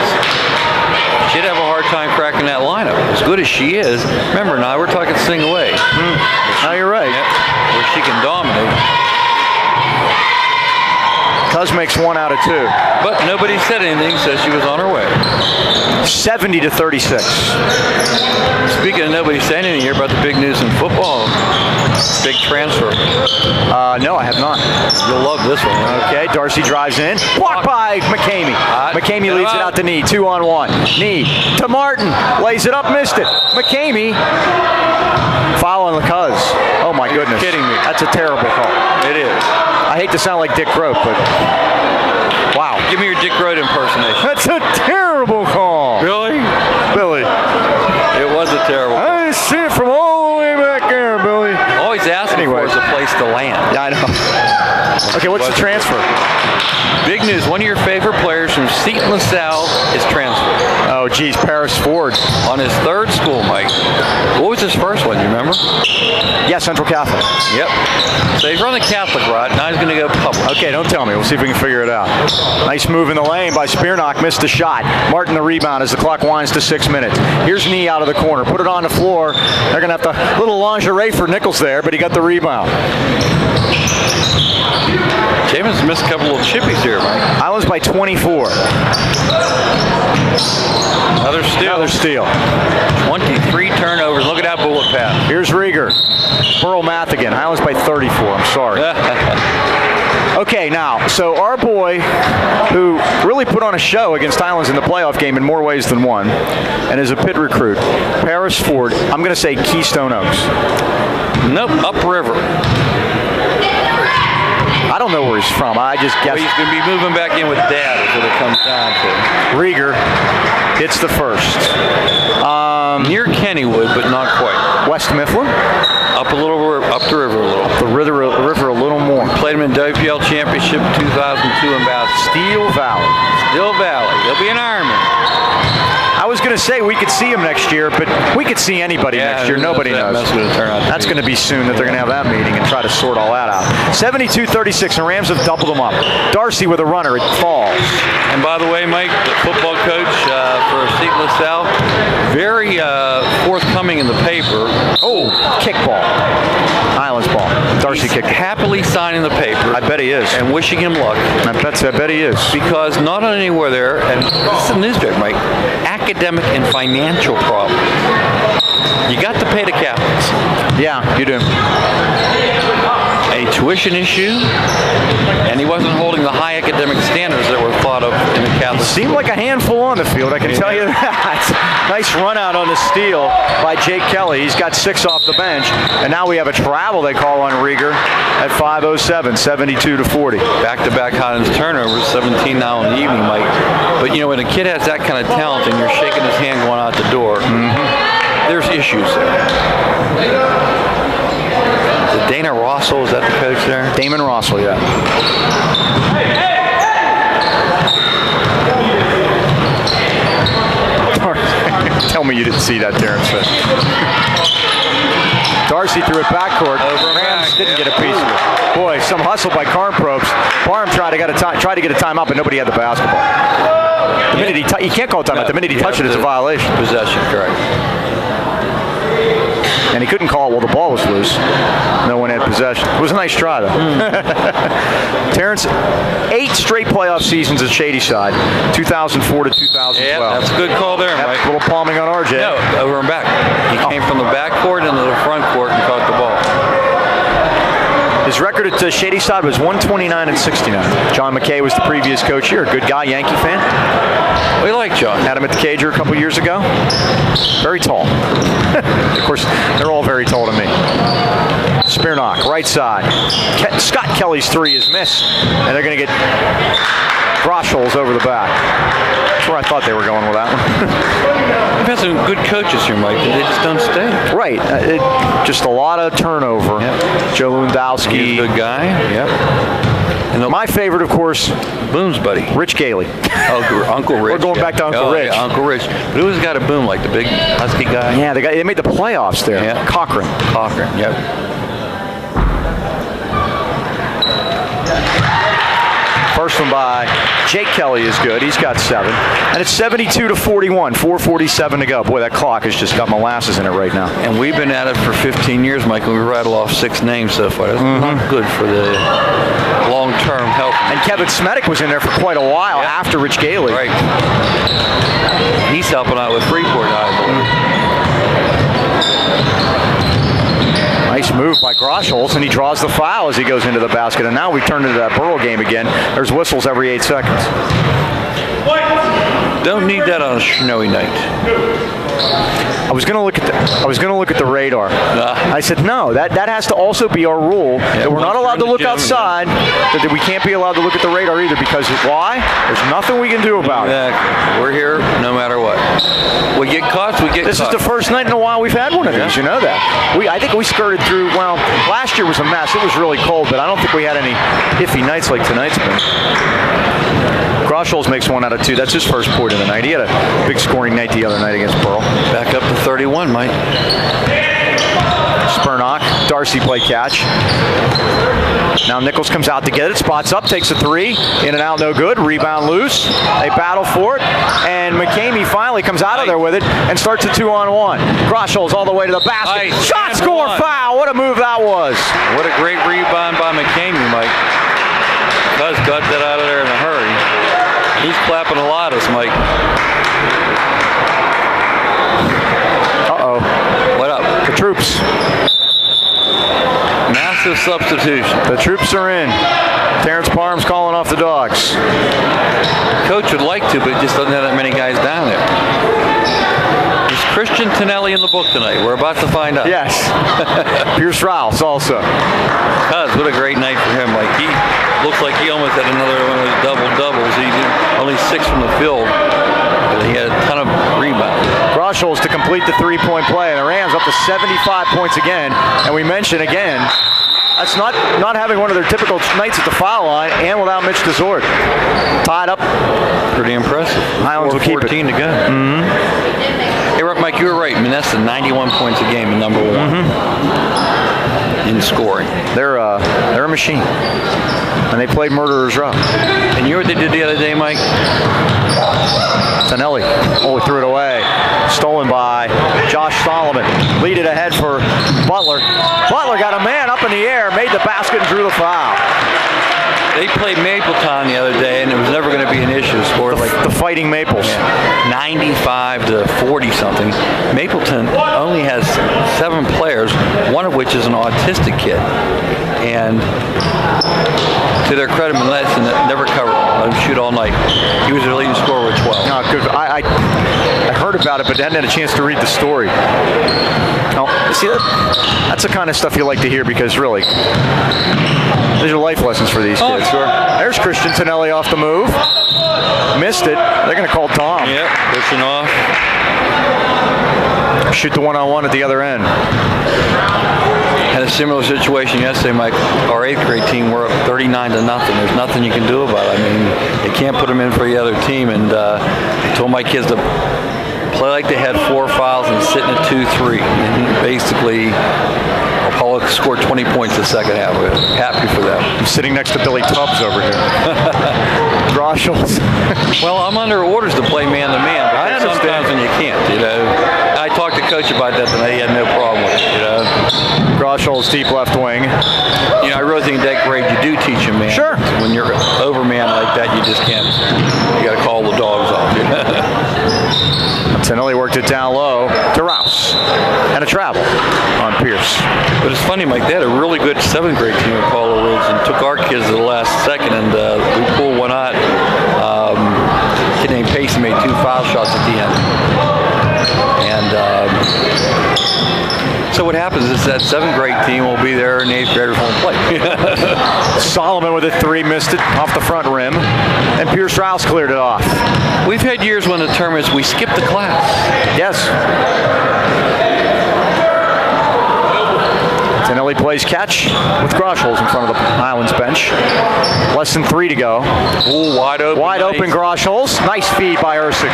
She'd have a hard time cracking that lineup. As good as she is, remember now, we're talking single A. Now you're right. Where she can dominate. Cuz makes 1 out of 2. But nobody said anything, so she was on her way. 70-36. Speaking of nobody saying anything here about the big news in football, Big transfer. No, I have not. You'll love this one. Okay, Darcy drives in. Blocked by McCamey. McCamey leads it out to Knee. 2-on-1. Knee to Martin. Lays it up, missed it. McCamey. Foul on the Cuz. Oh my goodness. Kidding me. That's a terrible call. It is. I hate to sound like Dick Groat, but wow. Give me your Dick Groat impersonation. That's a terrible call. Billy? Billy. It was a terrible call. I see it from all the way back there, Billy. All he's asking for is a place to land. Yeah, I know. Okay, what's the transfer? Big news. One of your favorite players from Seton LaSalle is transferred. Oh, geez, Paris Ford. On his third school, Mike. What was his first one, you remember? Yeah, Central Catholic. Yep. So he's running the Catholic route. Now he's going to go public. Okay, don't tell me. We'll see if we can figure it out. Nice move in the lane by Spearnock. Missed the shot. Martin the rebound as the clock winds to 6 minutes. Here's Knee out of the corner. Put it on the floor. They're going to have to little lingerie for Nichols there, but he got the rebound. James missed a couple of chippies here, Mike. Highlands by 24. Another steal. Another steal. 23 turnovers. Look at that bullet pass. Here's Rieger. Burl Math again. Highlands by 34. I'm sorry. Okay, now, so our boy, who really put on a show against Highlands in the playoff game in more ways than one, and is a Pitt recruit, Paris Ford, I'm going to say Keystone Oaks. Nope, upriver. I don't know where he's from. I just guess. Well, he's going to be moving back in with Dad is what it comes down to. Rieger hits the first. Near Kennywood, but not quite. West Mifflin? Up the river a little. The river a little more. Played him in WPL Championship 2002 in Bath. Steel Valley. Steel Valley. He'll be an Ironman. I was going to say we could see him next year, but we could see anybody next year. Nobody knows. That's going to be soon that they're going to have that meeting and try to sort all that out. 72-36, and Rams have doubled them up. Darcy with a runner. It falls. And by the way, Mike, the football coach for Seton LaSalle, very forthcoming in the paper. Oh, kickball. Highlands ball. Darcy kicked. Happily signing the paper. I bet he is. And wishing him luck. I bet he is. Because not only were there, and this is a newspaper, Mike, academic and financial problems. You got to pay the Catholics. Yeah, you do. A tuition issue, and he wasn't holding the high academic standards that were thought of in the Catholic. Seemed like a handful on the field, I can tell you that. Nice run out on the steal by Jake Kelly. He's got 6 off the bench, and now we have a travel they call on Rieger at 5:07, 72-40. Back-to-back Highlands turnovers, 17 now in the evening, Mike. But you know, when a kid has that kind of talent and you're shaking his hand going out the door, there's issues there. Dana Rossel, is that the coach there? Damon Rossel, yeah. Tell me you didn't see that, Terrence. Darcy threw it backcourt. Rams didn't get a piece of it. Boy, some hustle by Carnprobes. Barham tried to get a timeout, but nobody had the basketball. The minute he can't call a timeout. The minute he touched it, it's a violation. Possession, correct. And he couldn't call it while the ball was loose. No one had possession. It was a nice try, though. Terrence, 8 straight playoff seasons at Shadyside, 2004 to 2012. Yeah, that's a good call there, Mike. A little palming on RJ. No, over and back. He came from the backcourt into the front court and caught the ball. His record at Shadyside was 129-69. John McKay was the previous coach here. A good guy, Yankee fan. We like John. Had him at the Cager a couple years ago. Very tall. Of course, they're all very tall to me. Spearnock, right side. Scott Kelly's 3 is missed, and they're going to get Groschels over the back. That's where I thought they were going with that one. We've had some good coaches here, Mike, but they just don't stay. Right. Just a lot of turnover. Yep. Joe Lewandowski. He's a good guy. Yep. And my favorite, of course, Boom's buddy. Rich Gailey. Oh, Uncle Rich. We're going back to Uncle Rich. Yeah, Uncle Rich. But who's got a boom, like the big husky guy? Yeah, the guy. They made the playoffs there. Yeah. Cochran, yep. First one by Jake Kelly is good. He's got 7. And it's 72-41, 4:47 to go. Boy, that clock has just got molasses in it right now. And we've been at it for 15 years, Mike, and we rattle off 6 names so far. That's not good for the long-term health. And Kevin Smedick was in there for quite a while after Rich Gailey. Right. He's helping out with Freeport, I believe. Nice move by Groschels, and he draws the foul as he goes into the basket. And now we turn into that Burl game again. There's whistles every 8 seconds. Don't need that on a snowy night. I was going to look at the radar. I said no. That has to also be our rule that we're not allowed to look outside. That we can't be allowed to look at the radar either because why? There's nothing we can do about it. We're here no matter what. We get caught. This is the first night in a while we've had one of these. You know that. I think we skirted through. Well, last year was a mess. It was really cold, but I don't think we had any iffy nights like tonight's been. Groschels makes 1 out of 2. That's his first point of the night. He had a big scoring night the other night against Pearl. Back up to 31, Mike. Spurnock, Darcy play catch. Now Nichols comes out to get it, spots up, takes a 3, in and out, no good, rebound loose. They battle for it, and McCamey finally comes out of there with it and starts a 2-on-1. Groschels all the way to the basket. Shot, score, foul. What a move that was. What a great rebound by McCamey, Mike. Cuz got that out of there in a hurry. He's clapping a lot of us, Mike. Uh-oh. What up? The troops. Massive substitution. The troops are in. Terrence Parham's calling off the dogs. Coach would like to, but just doesn't have that many guys down there. Is Christian Tonelli in the book tonight? We're about to find out. Yes. Pierce Rouse also. Cuz, what a great night for him. Like, he looks like he almost had another one of those double-doubles. He did only 6 from the field, but he had a ton of rebounds. Groschels to complete the 3-point play, and the Rams up to 75 points again. And we mention again, that's not having one of their typical nights at the foul line, and without Mitch DeZord. Tied up. Pretty impressive. Highlands will keep it. 14 to go. Mm-hmm. Hey, Mike, you were right. Manessa 91 points a game in number 1 in scoring. They're a machine, and they played Murderers Row. And you know what they did the other day, Mike? Tonelli. Oh, he threw it away. Stolen by Josh Solomon. Lead it ahead for Butler. Butler got a man up in the air, made the basket, and drew the foul. They played Mapleton the other day, and it was never going to be an issue. Scored like the Fighting Maples. 95 to 40 something. Mapleton only has 7 players, one of which is an autistic kid. And to their credit, Manessa never covered him. Let him shoot all night. He was their leading scorer with 12. No, good. I heard about it, but hadn't had a chance to read the story. Now, see, that's the kind of stuff you like to hear because really, these are life lessons for these kids. Sure. There's Christian Tonelli off the move. Missed it. They're going to call Tom. Yep, pushing off. Shoot the 1-on-1 at the other end. Had a similar situation yesterday, Mike. Our 8th grade team, we're up 39 to nothing. There's nothing you can do about it. I mean, they can't put them in for the other team. And I told my kids to play like they had 4 fouls and sit in a 2-3. And basically, Apollo scored 20 points the second half. We're happy for them. I'm sitting next to Billy Tubbs over here. Groschels. Well, I'm under orders to play man-to-man, but I understand. sometimes when you can't, you know. I talked to Coach about that tonight. He had no problem with it, you know. Groschels, deep left wing. You know, I really think in that grade you do teach him, man. Sure. When you're overman like that, you just can't. You got to call the dogs off. Tonelli worked it down low to Rouse. And a travel on Pierce. But it's funny, Mike, they had a really good 7th grade team at Paulo Ridge and took our kids to the last second, and we pulled one out. A kid named Pacey made 2 foul shots at the end. And so what happens is that 7th grade team will be there and 8th graders won't play. Solomon with a 3, missed it off the front rim, and Pierce Rouse cleared it off. We've had years when the term is we skip the class. Yes. Tonelli plays catch with Groschels in front of the Highlands bench. Less than 3 to go. Ooh, wide open. Wide open Groschels. Nice feed by Ersic.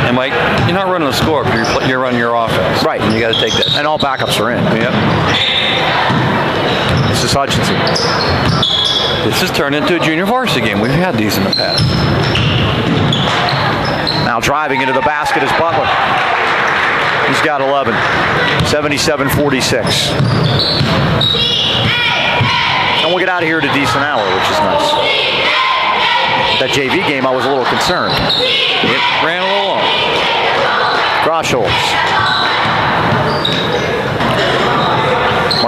And Mike, you're not running a score, but you're running your offense. Right. And you got to take that. And all backups are in. Yep. This is Hutchinson. This has turned into a junior varsity game. We've had these in the past. Now driving into the basket is Butler. He's got 11. 77-46. And we'll get out of here at a decent hour, which is nice. That JV game, I was a little concerned. It ran a little long. Groschels.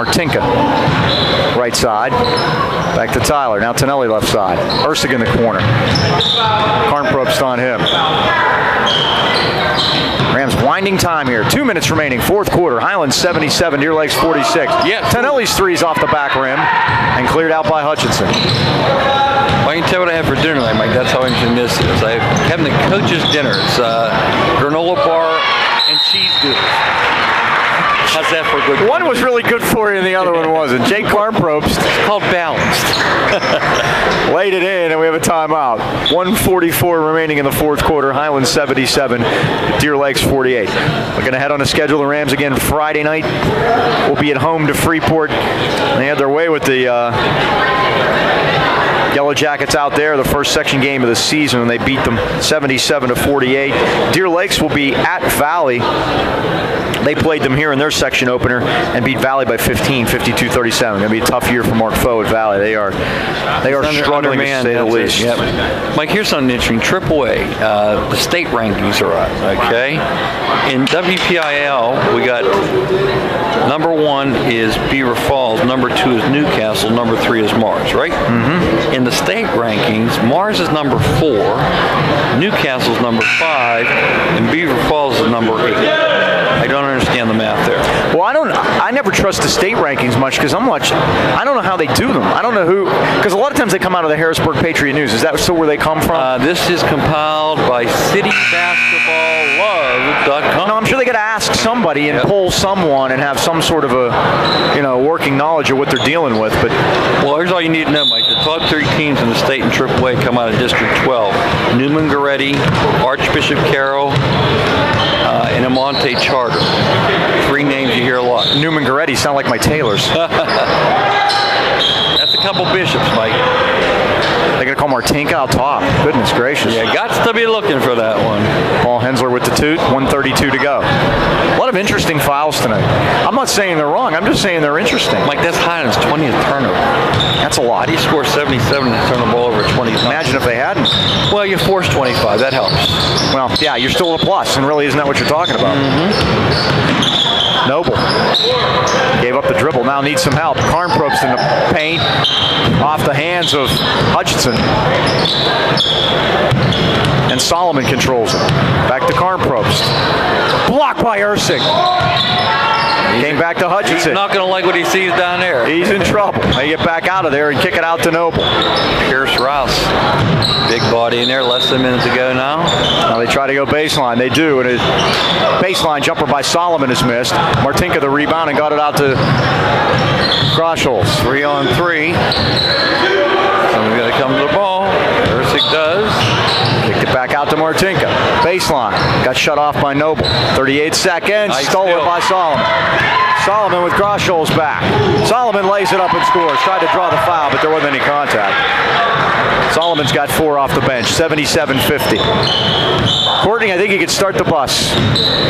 Martinka, right side. Back to Tyler. Now Tonelli left side. Ursig in the corner. Karnprobst on him. Rams winding time here. 2 minutes remaining. Fourth quarter. Highlands 77. Deer Lakes 46. Yeah. Tonelli's three's off the back rim and cleared out by Hutchinson. Well, I can tell you what I had for dinner tonight, Mike. That's how interesting this is. I'm having the coach's dinner. It's granola bar and cheese doodles. How's that for a good? One was really good for you and the other one wasn't. Jake Karnprobst. It's called balanced. Laid it in, and we have a timeout. 1:44 remaining in the fourth quarter. Highlands 77, Deer Lakes 48. Looking ahead on the schedule, the Rams again Friday night will be at home to Freeport. They had their way with the Yellow Jackets out there, the first section game of the season, and they beat them 77-48. Deer Lakes will be at Valley. They played them here in their section opener and beat Valley by 15, 52-37. Going to be a tough year for Mark Foe at Valley. They are struggling to say the least. Yep. Mike, here's something interesting. AAA, the state rankings are up, okay? In WPIL, we got number 1 is Beaver Falls, number 2 is Newcastle, number 3 is Mars, right? Mm-hmm. In the state rankings, Mars is number 4, Newcastle's number 5, and Beaver Falls is number 8. I don't understand the math there. Well, I never trust the state rankings much because I don't know how they do them. I don't know who, because a lot of times they come out of the Harrisburg Patriot News. Is that still where they come from? This is compiled by citybasketballlove.com. No, I'm sure they got to ask somebody and poll someone and have some sort of a, working knowledge of what they're dealing with. But well, here's all you need to know, Mike. The top 3 teams in the state and AAA come out of District 12. Newman Goretti, Archbishop Carroll, and Amante Charter. 3 names you hear a lot. Newman Goretti sound like my tailors. That's a couple bishops, Mike. They're going to call Martinka out top. Goodness gracious. Yeah, got to be looking for that one. Paul Hensler with the toot. 1:32 to go. A lot of interesting fouls tonight. I'm not saying they're wrong. I'm just saying they're interesting. Mike, that's Highlands' 20th turnover. That's a lot. How do you score 77 and turn the ball over 20 times? Imagine if they hadn't. Well, you forced 25. That helps. Well, yeah, you're still a plus, and really isn't that what you're talking about? Mm-hmm. Noble gave up the dribble. Now needs some help. Karnprobst in the paint. Off the hands of Hutchinson. And Solomon controls it. Back to Karnprobst. Blocked by Ursig. Came back to Hutchinson. He's not going to like what he sees down there. He's in trouble. They get back out of there and kick it out to Noble. Pierce Rouse. Big body in there. Less than a minute to go now. Now they try to go baseline. They do. And a baseline jumper by Solomon is missed. Martinka the rebound and got it out to Grosholz. 3-on-3. Someone's going to come to the ball. Ursig does. Kicked it back out to Martinka. Baseline. Got shut off by Noble. 38 seconds. Nice Stolen steal by Solomon. Solomon with Grosholz back. Solomon lays it up and scores. Tried to draw the foul, but there wasn't any contact. Solomon's got 4 off the bench. 77-50. Courtney, I think you could start the bus.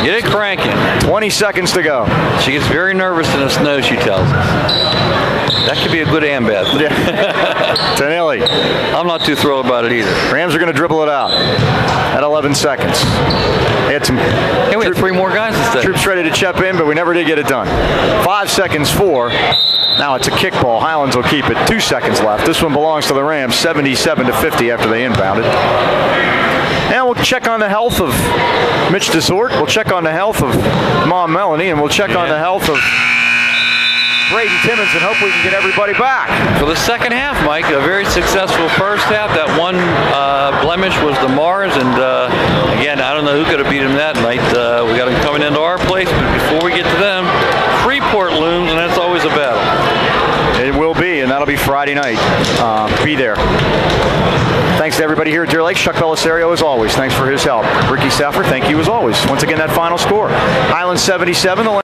Get it cranking. 20 seconds to go. She gets very nervous in the snow, she tells us. That could be a good and bad thing. Tonelli. I'm not too thrilled about it either. Rams are going to dribble it out at 11 seconds. They had some Hey, we had 3 more guys instead. troops ready to chip in, but we never did get it done. 5 seconds, 4. Now it's a kickball. Highlands will keep it. 2 seconds left. This one belongs to the Rams, 77-50 after they inbounded. And we'll check on the health of Mitch Desort. We'll check on the health of Mom Melanie, and we'll check on the health of Braden Timmons, and hope we can get everybody back. For the second half, Mike, a very successful first half. That one blemish was the Mars, and again, I don't know who could have beat him that night. We got him coming into our place, but before we get to them, Freeport looms, and that's always a battle. It will be, and that'll be Friday night. Be there. Thanks to everybody here at Deer Lakes. Chuck Belisario, as always. Thanks for his help. Ricky Stafford, thank you as always. Once again, that final score. Highlands 77.